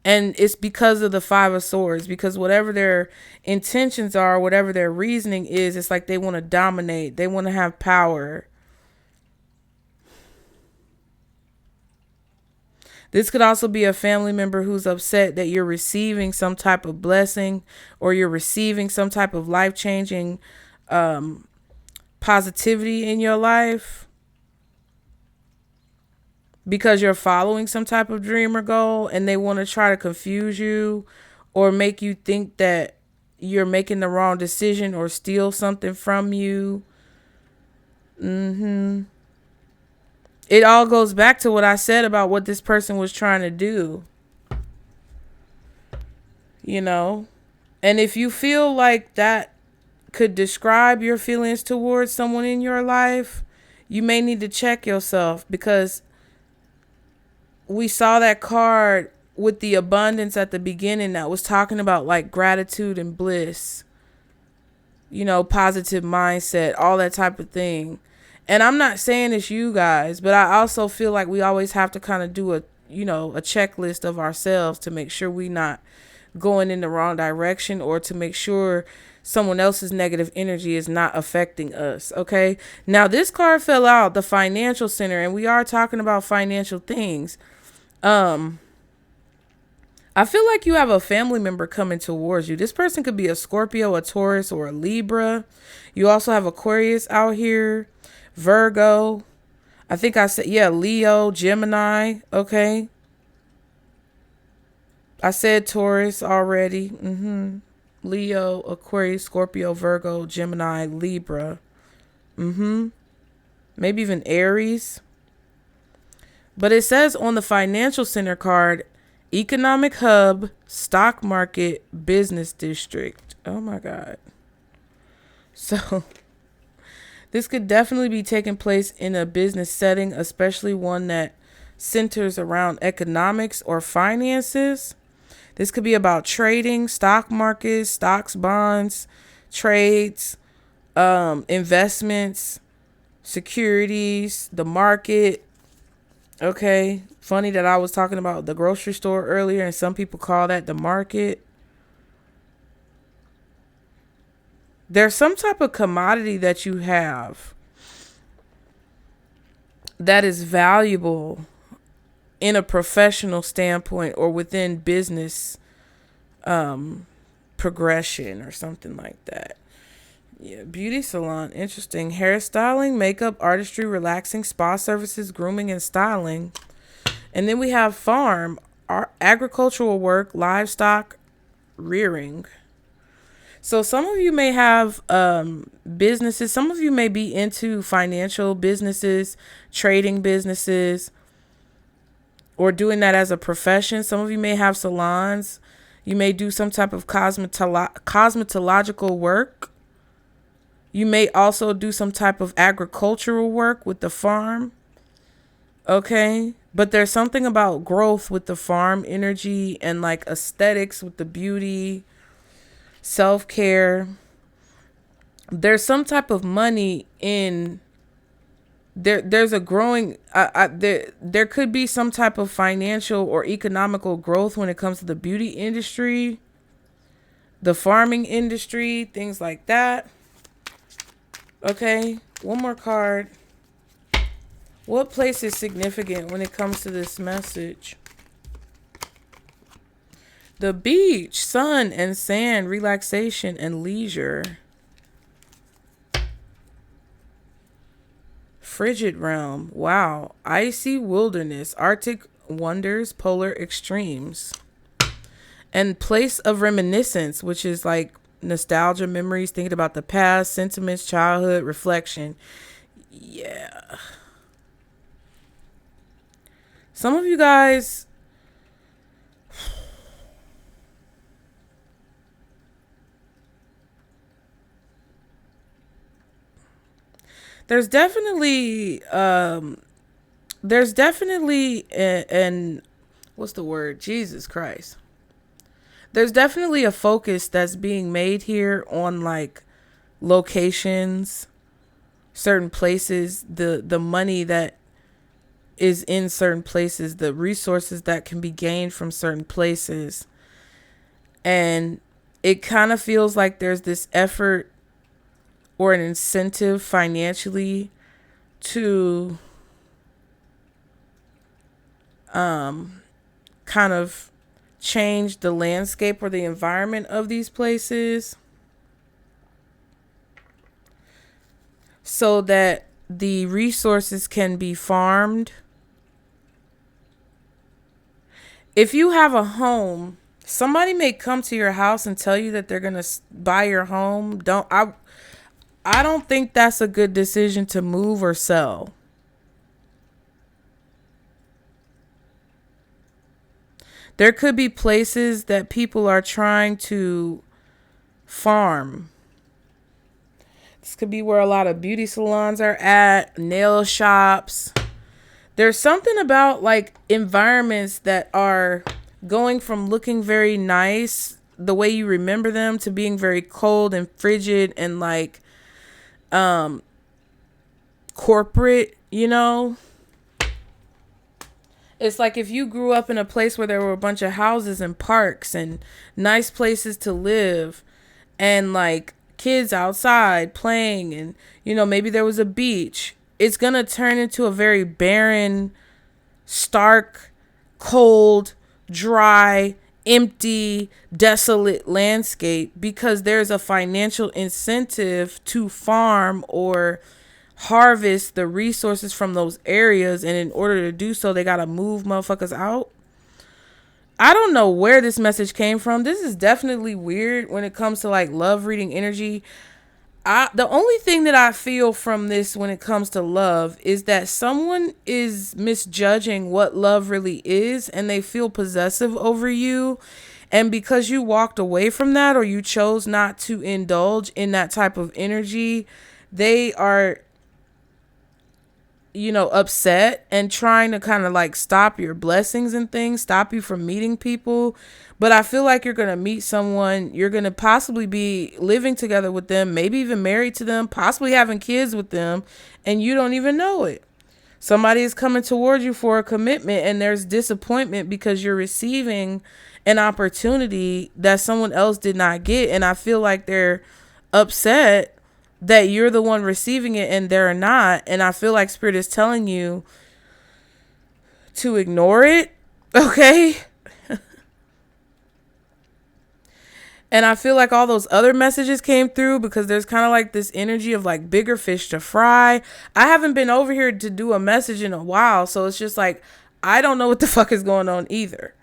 Speaker 1: And it's because of the Five of Swords. Because whatever their intentions are, whatever their reasoning is, it's like they want to dominate. They want to have power. This could also be a family member who's upset that you're receiving some type of blessing, or you're receiving some type of life-changing positivity in your life, because you're following some type of dream or goal, and they want to try to confuse you or make you think that you're making the wrong decision or steal something from you. It all goes back to what I said about what this person was trying to do. You know? And if you feel like that could describe your feelings towards someone in your life, you may need to check yourself, because we saw that card with the abundance at the beginning that was talking about like gratitude and bliss, you know, positive mindset, all that type of thing. And I'm not saying it's you guys, but I also feel like we always have to kind of do a, you know, a checklist of ourselves to make sure we not going in the wrong direction, or to make sure someone else's negative energy is not affecting us. Okay. Now this card fell out, the financial center, and we are talking about financial things. I feel like you have a family member coming towards you. This person could be a Scorpio, a Taurus, or a Libra. You also have Aquarius out here, Virgo. I think I said, yeah, Leo, Gemini. Okay. I said Taurus already. Leo, Aquarius, Scorpio, Virgo, Gemini, Libra. Maybe even Aries. But it says on the financial center card, economic hub, stock market, business district. Oh my God. So this could definitely be taking place in a business setting, especially one that centers around economics or finances. This could be about trading, stock markets, stocks, bonds, trades, investments, securities, the market. Okay. Funny that I was talking about the grocery store earlier, and some people call that the market. There's some type of commodity that you have that is valuable in a professional standpoint or within business progression or something like that. Yeah, beauty salon, interesting. Hairstyling, makeup, artistry, relaxing, spa services, grooming, and styling. And then we have farm, agricultural work, livestock, rearing. So some of you may have businesses. Some of you may be into financial businesses, trading businesses, or doing that as a profession. Some of you may have salons. You may do some type of cosmetological work. You may also do some type of agricultural work with the farm. Okay. But there's something about growth with the farm energy and like aesthetics with the beauty, self-care. There's some type of money in there's a growing there could be some type of financial or economical growth when it comes to the beauty industry, the farming industry, things like that. Okay, one more card. What place is significant when it comes to this message? The beach, sun and sand, relaxation and leisure. Frigid realm. Wow. Icy wilderness, Arctic wonders, polar extremes. And place of reminiscence, which is like nostalgia, memories, thinking about the past, sentiments, childhood, reflection. Yeah. Some of you guys, there's definitely an what's the word? Jesus Christ. There's definitely a focus that's being made here on like locations, certain places, the money that is in certain places, the resources that can be gained from certain places. And it kind of feels like there's this effort or an incentive financially to kind of change the landscape or the environment of these places so that the resources can be farmed. If you have a home, somebody may come to your house and tell you that they're going to buy your home. I don't think that's a good decision to move or sell. There could be places that people are trying to farm. This could be where a lot of beauty salons are at, nail shops. There's something about like environments that going from looking very nice, the way you remember them, to being very cold and frigid and like corporate, you know? It's like if you grew up in a place where there were a bunch of houses and parks and nice places to live and like kids outside playing and, you know, maybe there was a beach, it's going to turn into a very barren, stark, cold, dry, empty, desolate landscape because there's a financial incentive to farm or harvest the resources from those areas, and in order to do so they gotta move motherfuckers out. I don't know where this message came from. This is definitely weird when it comes to like love reading energy. The only thing that I feel from this when it comes to love is that someone is misjudging what love really is and they feel possessive over you, and because you walked away from that or you chose not to indulge in that type of energy, they are, you know, upset and trying to kind of like stop your blessings and things, stop you from meeting people. But I feel like you're going to meet someone, you're going to possibly be living together with them, maybe even married to them, possibly having kids with them, and you don't even know it. Somebody is coming towards you for a commitment and there's disappointment because you're receiving an opportunity that someone else did not get. And I feel like they're upset that you're the one receiving it and they're not. And I feel like Spirit is telling you to ignore it. Okay. And I feel like all those other messages came through because there's kind of like this energy of like bigger fish to fry. I haven't been over here to do a message in a while. So it's just like, I don't know what the fuck is going on either.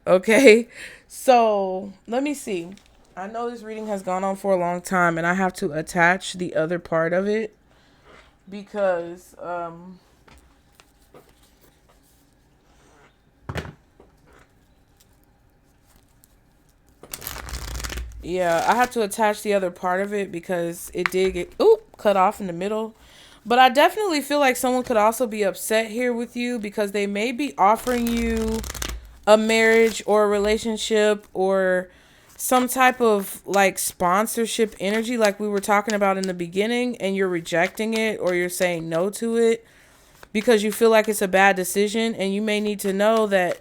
Speaker 1: Okay. So let me see. I know this reading has gone on for a long time and I have to attach the other part of it because yeah, I have to attach the other part of it because it did get cut off in the middle. But I definitely feel like someone could also be upset here with you because they may be offering you a marriage or a relationship or some type of like sponsorship energy like we were talking about in the beginning, and you're rejecting it or you're saying no to it because you feel like it's a bad decision. And you may need to know that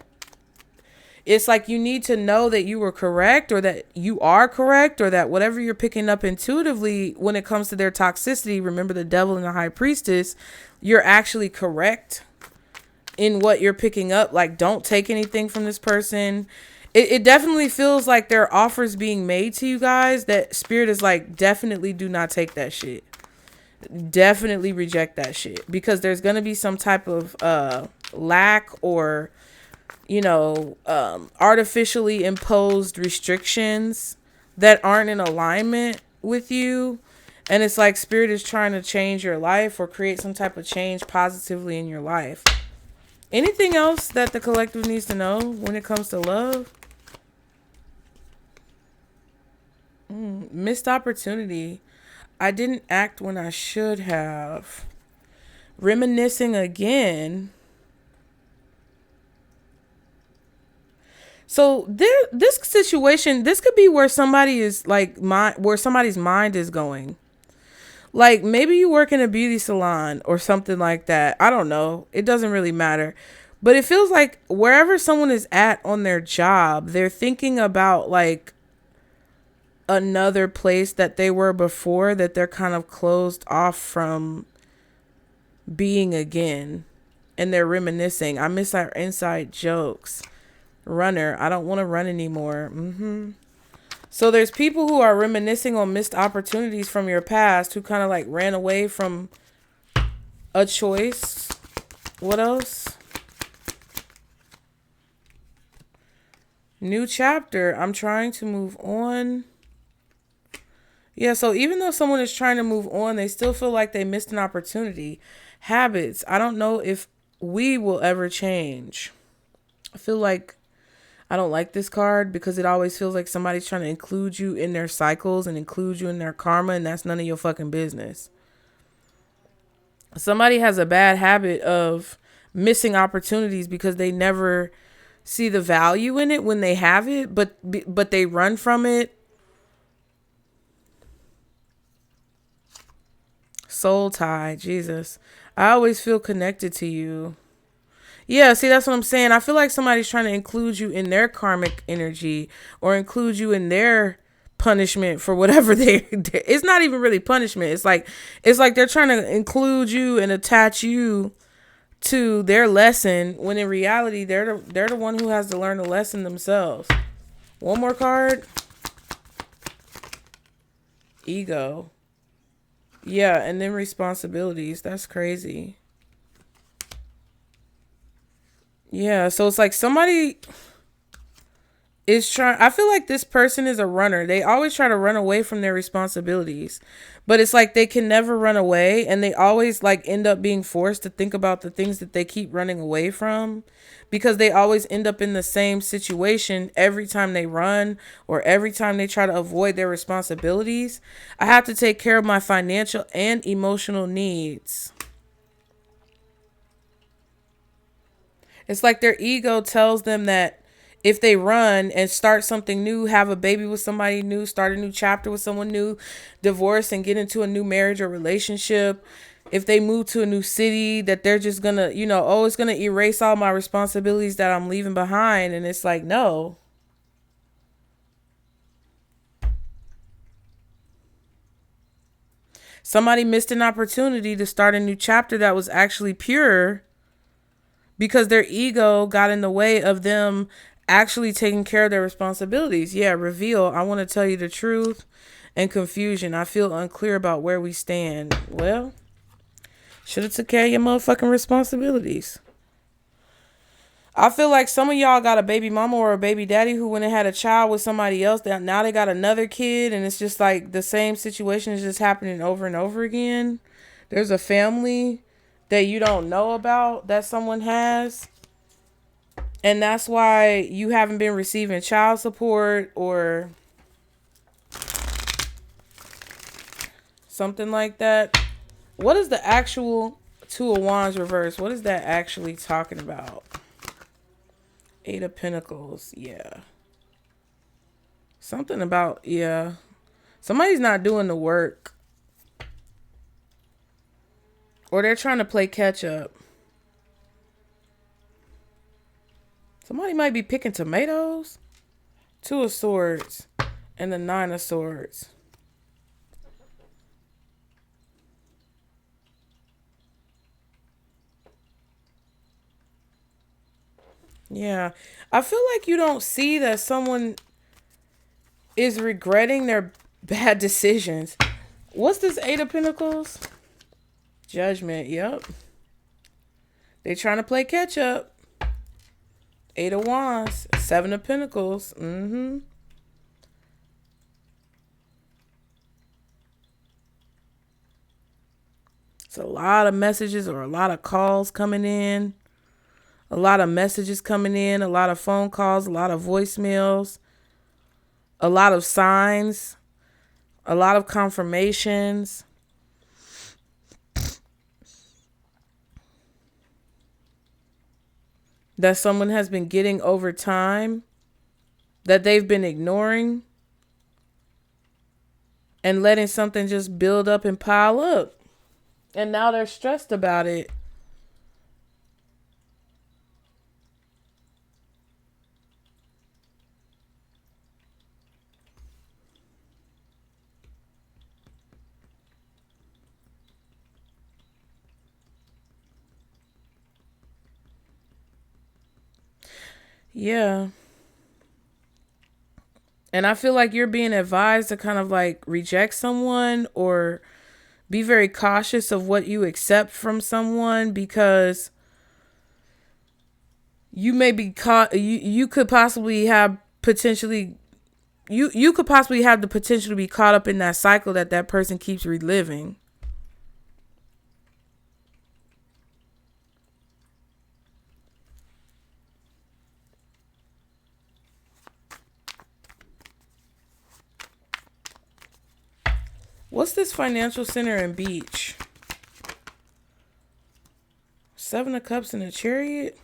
Speaker 1: it's like you need to know that you were correct or that you are correct or that whatever you're picking up intuitively when it comes to their toxicity, remember the devil and the high priestess, you're actually correct in what you're picking up. Like, don't take anything from this person. It definitely feels like there are offers being made to you guys that Spirit is like, definitely do not take that shit. Definitely reject that shit because there's going to be some type of lack or, you know, artificially imposed restrictions that aren't in alignment with you. And it's like Spirit is trying to change your life or create some type of change positively in your life. Anything else that the collective needs to know when it comes to love? Missed opportunity. I didn't act when I should have. Reminiscing again. So this situation, this could be where somebody is like where somebody's mind is going. Like maybe you work in a beauty salon or something like that. I don't know. It doesn't really matter. But it feels like wherever someone is at on their job, they're thinking about like another place that they were before that they're kind of closed off from being again. And they're reminiscing. I miss our inside jokes. Runner. I don't want to run anymore. So there's people who are reminiscing on missed opportunities from your past who kind of like ran away from a choice. What else? New chapter. I'm trying to move on. Yeah, so even though someone is trying to move on, they still feel like they missed an opportunity. Habits. I don't know if we will ever change. I feel like I don't like this card because it always feels like somebody's trying to include you in their cycles and include you in their karma, and that's none of your fucking business. Somebody has a bad habit of missing opportunities because they never see the value in it when they have it, but they run from it. Soul tie, Jesus. I always feel connected to you. Yeah, see, that's what I'm saying. I feel like somebody's trying to include you in their karmic energy or include you in their punishment for whatever they it's not even really punishment. It's like they're trying to include you and attach you to their lesson when in reality they're the one who has to learn the lesson themselves. One more card. Ego. Yeah, and then responsibilities. That's crazy. Yeah, so it's like somebody is trying. I feel like this person is a runner. They always try to run away from their responsibilities, but it's like they can never run away, and they always like end up being forced to think about the things that they keep running away from, because they always end up in the same situation every time they run or every time they try to avoid their responsibilities. I have to take care of my financial and emotional needs. It's like their ego tells them that if they run and start something new, have a baby with somebody new, start a new chapter with someone new, divorce and get into a new marriage or relationship, if they move to a new city, that they're just gonna, oh, it's gonna erase all my responsibilities that I'm leaving behind. And it's like, no. Somebody missed an opportunity to start a new chapter that was actually pure, because their ego got in the way of them actually taking care of their responsibilities. Yeah, reveal. I want to tell you the truth. And confusion. I feel unclear about where we stand. Well, should have took care of your motherfucking responsibilities. I feel like some of y'all got a baby mama or a baby daddy who went and had a child with somebody else. That now they got another kid, and it's just like the same situation is just happening over and over again. There's a family that you don't know about that someone has, and that's why you haven't been receiving child support or something like that. What is the actual Two of Wands reverse? What is that actually talking about? Eight of Pentacles. Yeah. Something about, yeah. Somebody's not doing the work. Or they're trying to play catch up. Somebody might be picking tomatoes. Two of Swords and the Nine of Swords. Yeah. I feel like you don't see that someone is regretting their bad decisions. What's this Eight of Pentacles? Judgment. Yep. They trying to play catch up. Eight of Wands. Seven of Pentacles. It's a lot of messages or a lot of calls coming in. A lot of messages coming in. A lot of phone calls. A lot of voicemails. A lot of signs. A lot of confirmations. That someone has been getting over time. That they've been ignoring. And letting something just build up and pile up. And now they're stressed about it. Yeah. And I feel like you're being advised to kind of like reject someone or be very cautious of what you accept from someone, because you may be caught. You could possibly have potentially, you could possibly have the potential to be caught up in that cycle that person keeps reliving. What's this financial center and beach? Seven of Cups and a Chariot.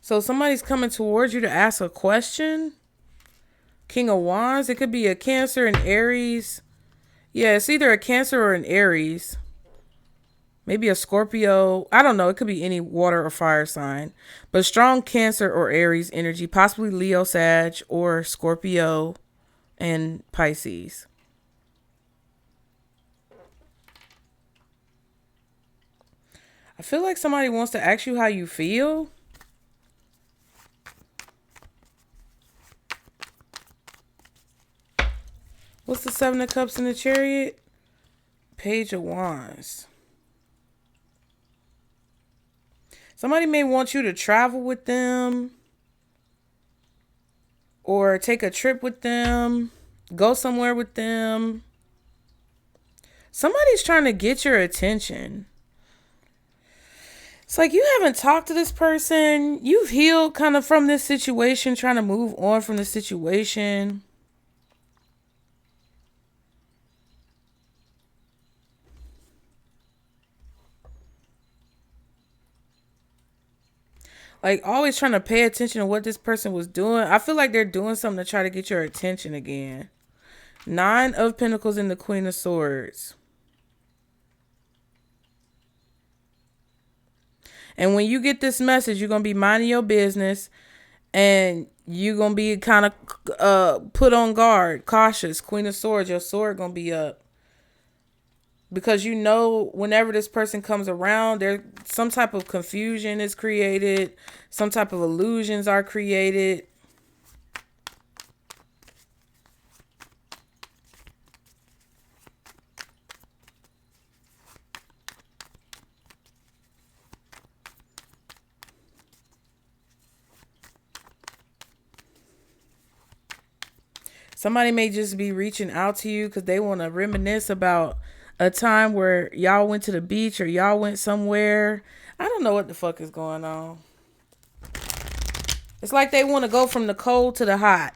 Speaker 1: So somebody's coming towards you to ask a question. King of Wands. It could be a Cancer and Aries. Yeah, it's either a Cancer or an Aries. Maybe a Scorpio. I don't know. It could be any water or fire sign. But strong Cancer or Aries energy. Possibly Leo, Sag, or Scorpio and Pisces. I feel like somebody wants to ask you how you feel. What's the Seven of Cups in the Chariot? Page of Wands. Somebody may want you to travel with them or take a trip with them, go somewhere with them. Somebody's trying to get your attention. It's like you haven't talked to this person. You've healed kind of from this situation, trying to move on from the situation. Like always trying to pay attention to what this person was doing. I feel like they're doing something to try to get your attention again. 9 of Pentacles and the Queen of Swords. And when you get this message, you're going to be minding your business and you're going to be kind of put on guard, cautious. Queen of Swords, your sword going to be up. Because you know whenever this person comes around, there some type of confusion is created. Some type of illusions are created. Somebody may just be reaching out to you because they want to reminisce about a time where y'all went to the beach or y'all went somewhere. I don't know what the fuck is going on. It's like they want to go from the cold to the hot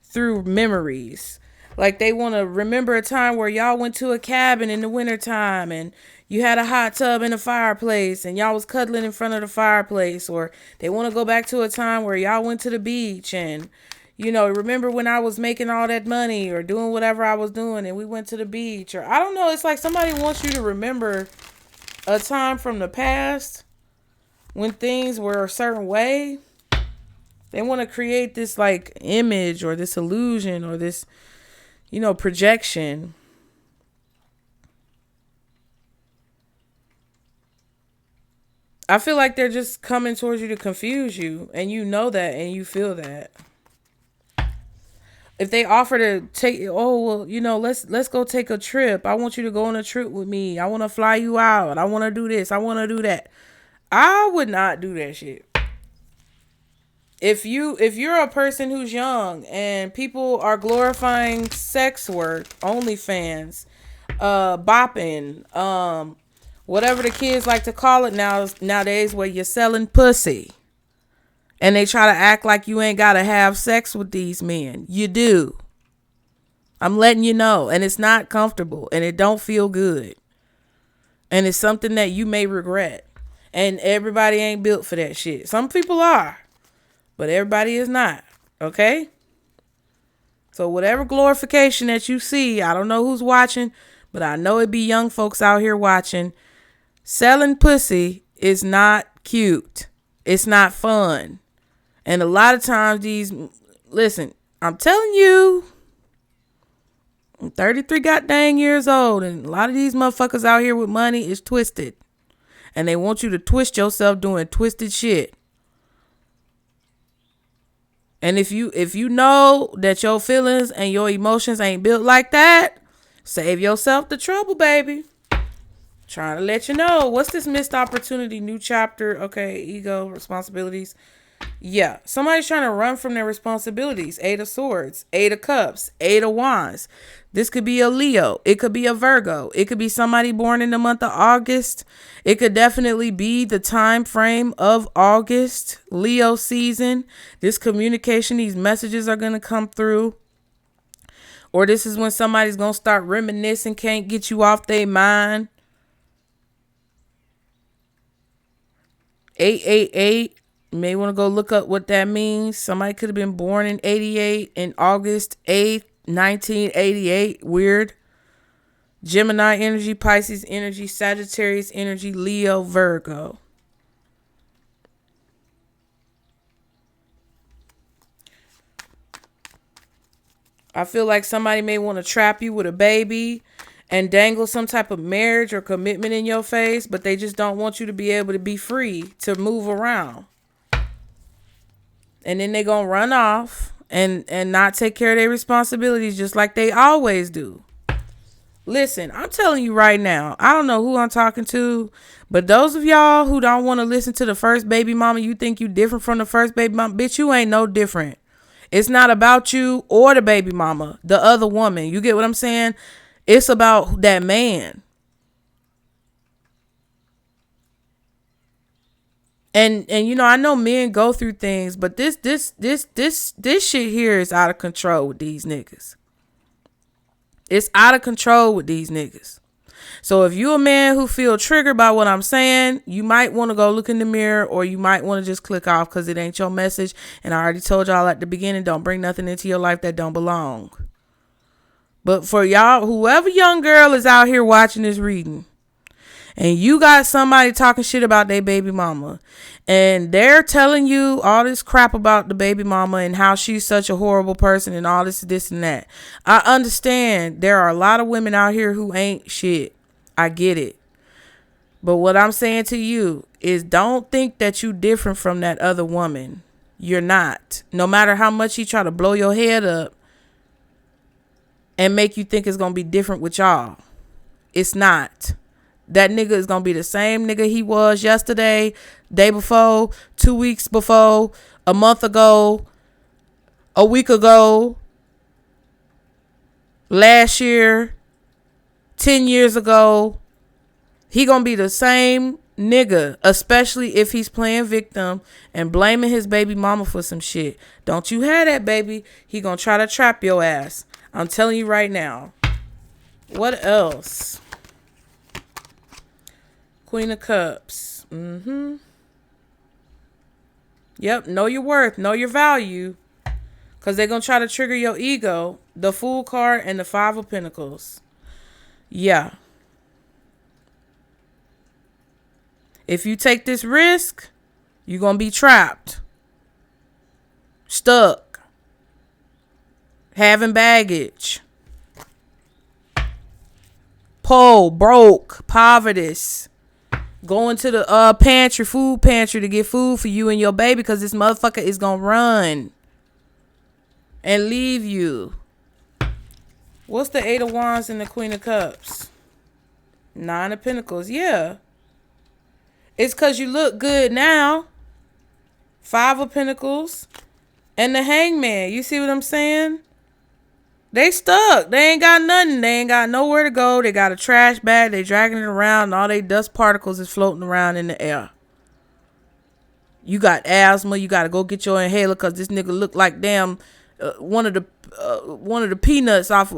Speaker 1: through memories. Like they want to remember a time where y'all went to a cabin in the wintertime and you had a hot tub and a fireplace and y'all was cuddling in front of the fireplace. Or they want to go back to a time where y'all went to the beach and, you know, remember when I was making all that money or doing whatever I was doing and we went to the beach. Or I don't know. It's like somebody wants you to remember a time from the past when things were a certain way. They want to create this like image or this illusion or this, you know, projection. I feel like they're just coming towards you to confuse you, and you know that and you feel that. If they offer to take, oh, well, you know, let's go take a trip. I want you to go on a trip with me. I want to fly you out. I want to do this. I want to do that. I would not do that shit. If you're a person who's young and people are glorifying sex work, OnlyFans, bopping, whatever the kids like to call it nowadays, where you're selling pussy. And they try to act like you ain't got to have sex with these men. You do. I'm letting you know. And it's not comfortable. And it don't feel good. And it's something that you may regret. And everybody ain't built for that shit. Some people are. But everybody is not. Okay? So whatever glorification that you see, I don't know who's watching, but I know it be young folks out here watching. Selling pussy is not cute. It's not fun. And a lot of times listen, I'm telling you, I'm 33 goddamn years old, and a lot of these motherfuckers out here with money is twisted. And they want you to twist yourself doing twisted shit. And if you know that your feelings and your emotions ain't built like that, save yourself the trouble, baby. Trying to let you know. What's this missed opportunity? New chapter. Okay, ego, responsibilities. Yeah, somebody's trying to run from their responsibilities. 8 of Swords, 8 of Cups, 8 of Wands. This could be a Leo. It could be a Virgo. It could be somebody born in the month of August. It could definitely be the time frame of August, Leo season. This communication, these messages are going to come through. Or this is when somebody's going to start reminiscing, can't get you off their mind. 888. You may want to go look up what that means. Somebody could have been born in 88, in August 8th, 1988. Weird. Gemini energy, Pisces energy, Sagittarius energy, Leo, Virgo. I feel like somebody may want to trap you with a baby and dangle some type of marriage or commitment in your face, but they just don't want you to be able to be free to move around. And then they gonna run off and not take care of their responsibilities just like they always do. Listen, I'm telling you right now, I don't know who I'm talking to, but those of y'all who don't want to listen to the first baby mama, you think you different from the first baby mama, bitch, you ain't no different. It's not about you or the baby mama, the other woman. You get what I'm saying? It's about that man. And you know, I know men go through things, but this shit here is out of control with these niggas. It's out of control with these niggas. So if you a man who feel triggered by what I'm saying, you might want to go look in the mirror, or you might want to just click off because it ain't your message. And I already told y'all at the beginning, don't bring nothing into your life that don't belong. But for y'all, whoever young girl is out here watching this reading, and you got somebody talking shit about their baby mama, and they're telling you all this crap about the baby mama and how she's such a horrible person and all this and that. I understand there are a lot of women out here who ain't shit. I get it. But what I'm saying to you is, don't think that you different from that other woman. You're not. No matter how much he try to blow your head up and make you think it's going to be different with y'all, it's not. That nigga is going to be the same nigga he was yesterday, day before, 2 weeks before, a month ago, a week ago, last year, 10 years ago. He going to be the same nigga, especially if he's playing victim and blaming his baby mama for some shit. Don't you have that, baby. He going to try to trap your ass. I'm telling you right now. What else? Queen of Cups. Yep, know your worth, know your value. Because they're going to try to trigger your ego. The Fool card and the Five of Pentacles. Yeah. If you take this risk, you're going to be trapped. Stuck. Having baggage. Poor, broke, poverty. Going to the pantry, food pantry to get food for you and your baby because this motherfucker is going to run and leave you. What's the Eight of Wands and the Queen of Cups? Nine of Pentacles. Yeah. It's because you look good now. Five of Pentacles and the Hangman. You see what I'm saying? They stuck. They ain't got nothing. They ain't got nowhere to go. They got a trash bag. They dragging it around. And all they dust particles is floating around in the air. You got asthma. You got to go get your inhaler because this nigga look like damn one of the peanuts off.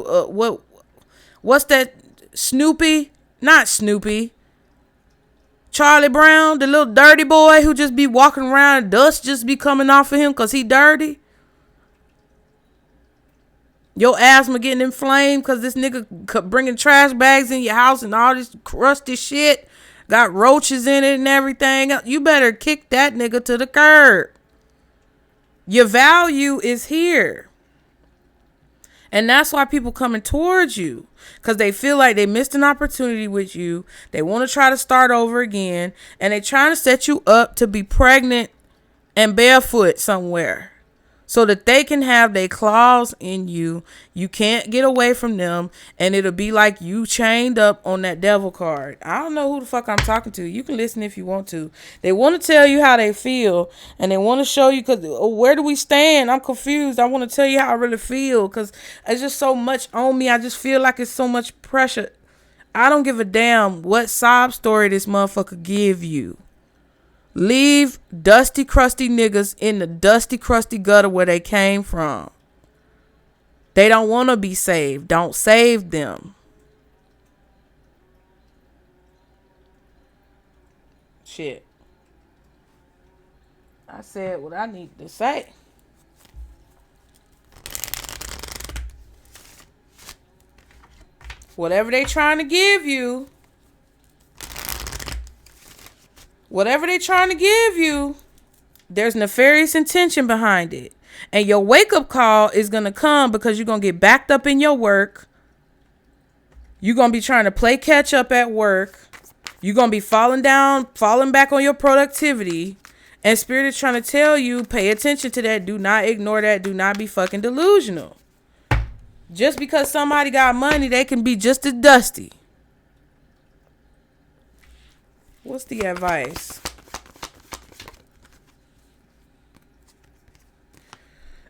Speaker 1: What's that? Snoopy? Not Snoopy. Charlie Brown, the little dirty boy who just be walking around and dust just be coming off of him because he dirty. Your asthma getting inflamed because this nigga bringing trash bags in your house and all this crusty shit. Got roaches in it and everything. You better kick that nigga to the curb. Your value is here. And that's why people coming towards you. Because they feel like they missed an opportunity with you. They want to try to start over again. And they trying to set you up to be pregnant and barefoot somewhere. So that they can have their claws in you. You can't get away from them. And it'll be like you chained up on that devil card. I don't know who the fuck I'm talking to. You can listen if you want to. They want to tell you how they feel. And they want to show you, because where do we stand? I'm confused. I want to tell you how I really feel. Because it's just so much on me. I just feel like it's so much pressure. I don't give a damn what sob story this motherfucker give you. Leave dusty, crusty niggas in the dusty, crusty gutter where they came from. They don't want to be saved. Don't save them. Shit. I said what I need to say. Whatever they trying to give you, there's nefarious intention behind it. And your wake-up call is going to come because you're going to get backed up in your work. You're going to be trying to play catch up at work. You're going to be falling back on your productivity. And Spirit is trying to tell you, pay attention to that. Do not ignore that. Do not be fucking delusional. Just because somebody got money, they can be just as dusty. What's the advice?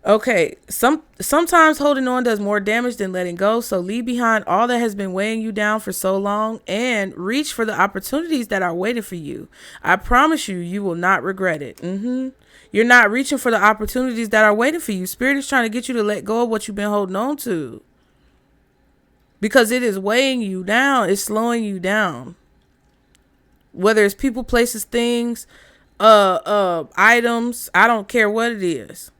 Speaker 1: Okay, sometimes holding on does more damage than letting go, so leave behind all that has been weighing you down for so long and reach for the opportunities that are waiting for you. I promise you, you will not regret it. You're not reaching for the opportunities that are waiting for you. Spirit is trying to get you to let go of what you've been holding on to. Because it is weighing you down. It's slowing you down. Whether it's people, places, things, items, I don't care what it is.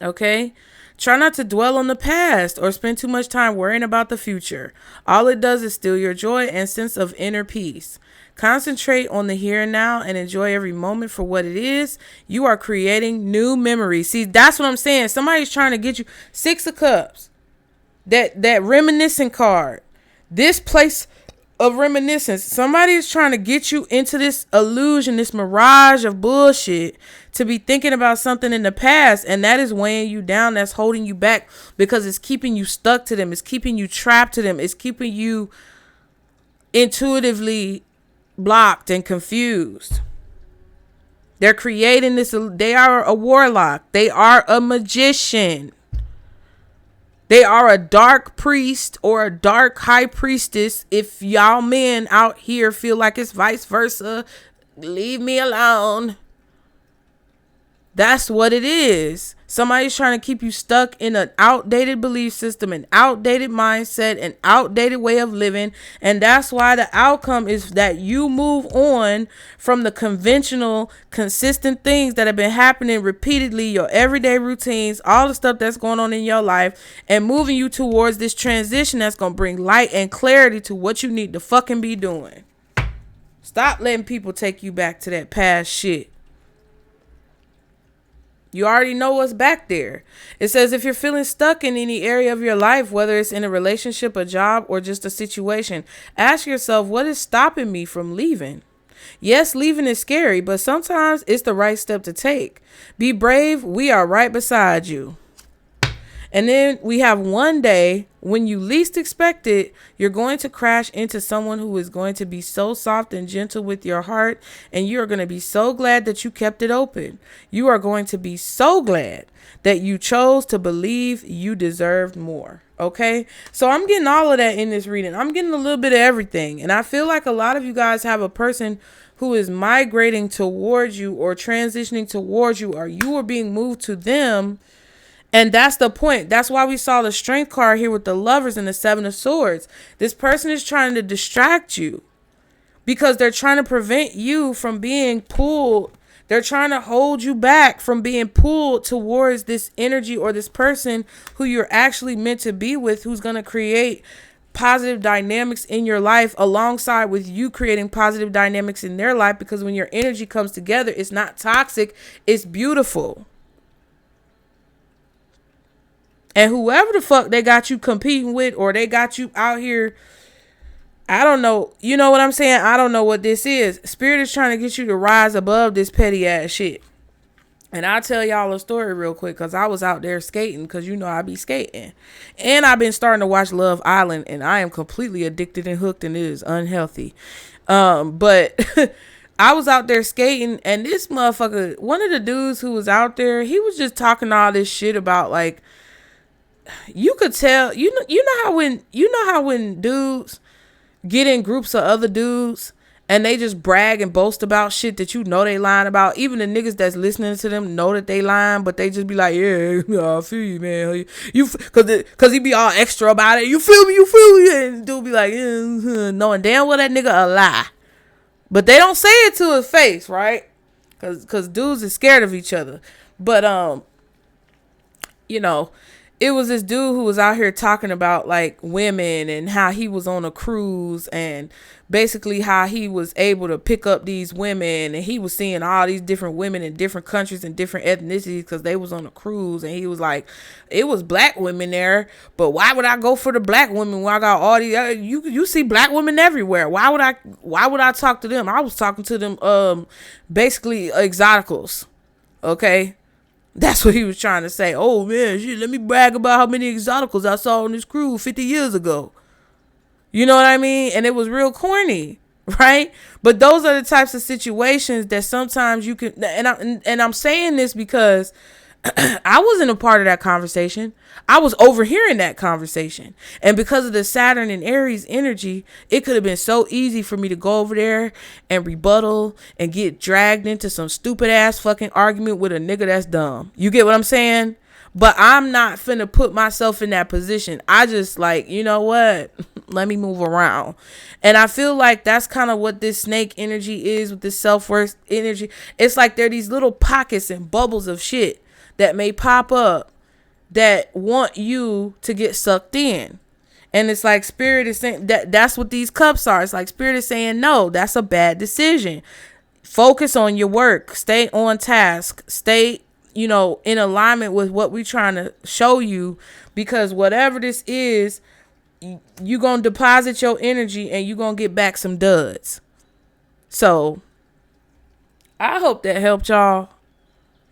Speaker 1: Okay? Try not to dwell on the past or spend too much time worrying about the future. All it does is steal your joy and sense of inner peace. Concentrate on the here and now and enjoy every moment for what it is. You are creating new memories. See, that's what I'm saying. Somebody's trying to get you. 6 of Cups. That reminiscent card. This place of reminiscence. Somebody is trying to get you into this illusion, this mirage of bullshit, to be thinking about something in the past, and that is weighing you down. That's holding you back because it's keeping you stuck to them. It's keeping you trapped to them. It's keeping you intuitively blocked and confused. They're creating this. They are a warlock. They are a magician. They are a dark priest or a dark high priestess. If y'all men out here feel like it's vice versa, leave me alone. That's what it is. Somebody's trying to keep you stuck in an outdated belief system, an outdated mindset, an outdated way of living. And that's why the outcome is that you move on from the conventional, consistent things that have been happening repeatedly, your everyday routines, all the stuff that's going on in your life, and moving you towards this transition that's going to bring light and clarity to what you need to fucking be doing. Stop letting people take you back to that past shit. You already know what's back there. It says if you're feeling stuck in any area of your life, whether it's in a relationship, a job, or just a situation, ask yourself, what is stopping me from leaving? Yes, leaving is scary, but sometimes it's the right step to take. Be brave. We are right beside you. And then we have one day when you least expect it, you're going to crash into someone who is going to be so soft and gentle with your heart. And you are going to be so glad that you kept it open. You are going to be so glad that you chose to believe you deserved more. Okay. So I'm getting all of that in this reading. I'm getting a little bit of everything. And I feel like a lot of you guys have a person who is migrating towards you or transitioning towards you, or you are being moved to them. And that's the point. That's why we saw the strength card here with the lovers and the 7 of swords. This person is trying to distract you because they're trying to prevent you from being pulled. They're trying to hold you back from being pulled towards this energy or this person who you're actually meant to be with, who's going to create positive dynamics in your life alongside with you creating positive dynamics in their life. Because when your energy comes together, it's not toxic. It's beautiful. And whoever the fuck they got you competing with, or they got you out here, I don't know. You know what I'm saying? I don't know what this is. Spirit is trying to get you to rise above this petty ass shit. And I'll tell y'all a story real quick, because I was out there skating, because you know I be skating. And I've been starting to watch Love Island, and I am completely addicted and hooked, and it is unhealthy. But I was out there skating, and this motherfucker, one of the dudes who was out there, he was just talking all this shit about, like, you could tell, you know how when dudes get in groups of other dudes and they just brag and boast about shit that you know they lying about. Even the niggas that's listening to them know that they lying, but they just be like, yeah, I feel you, man. Cause he be all extra about it. You feel me? And dude be like, knowing damn well that nigga a lie. But they don't say it to his face, right? Cause dudes is scared of each other. But you know, it was this dude who was out here talking about like women and how he was on a cruise and basically how he was able to pick up these women, and he was seeing all these different women in different countries and different ethnicities because they was on a cruise. And he was like, it was black women there, but why would I go for the black women when I got all these you see black women everywhere? Why would I talk to them? I was talking to them basically exoticals. Okay, that's what he was trying to say. Oh man, shit, let me brag about how many exoticals I saw on this cruise 50 years ago. You know what I mean? And it was real corny, right? But those are the types of situations that sometimes you can, and I'm saying this because I wasn't a part of that conversation. I was overhearing that conversation. And because of the Saturn and Aries energy, it could have been so easy for me to go over there and rebuttal and get dragged into some stupid ass fucking argument with a nigga that's dumb. You get what I'm saying? But I'm not finna put myself in that position. I just like, you know what? Let me move around. And I feel like that's kind of what this snake energy is with this self-worth energy. It's like there are these little pockets and bubbles of shit that may pop up that want you to get sucked in. And it's like Spirit is saying that's what these cups are. It's like Spirit is saying, no, that's a bad decision. Focus on your work. Stay on task. Stay, in alignment with what we're trying to show you, because whatever this is, you're going to deposit your energy and you're going to get back some duds. So I hope that helped y'all.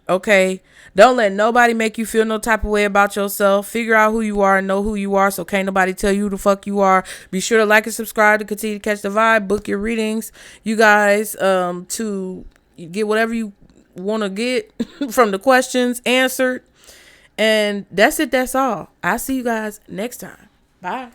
Speaker 1: Okay. Don't let nobody make you feel no type of way about yourself. Figure out who you are and know who you are, so can't nobody tell you who the fuck you are. Be sure to like and subscribe to continue to catch the vibe. Book your readings, you guys, to get whatever you want to get from the questions answered. And that's it. That's all. I'll see you guys next time. Bye.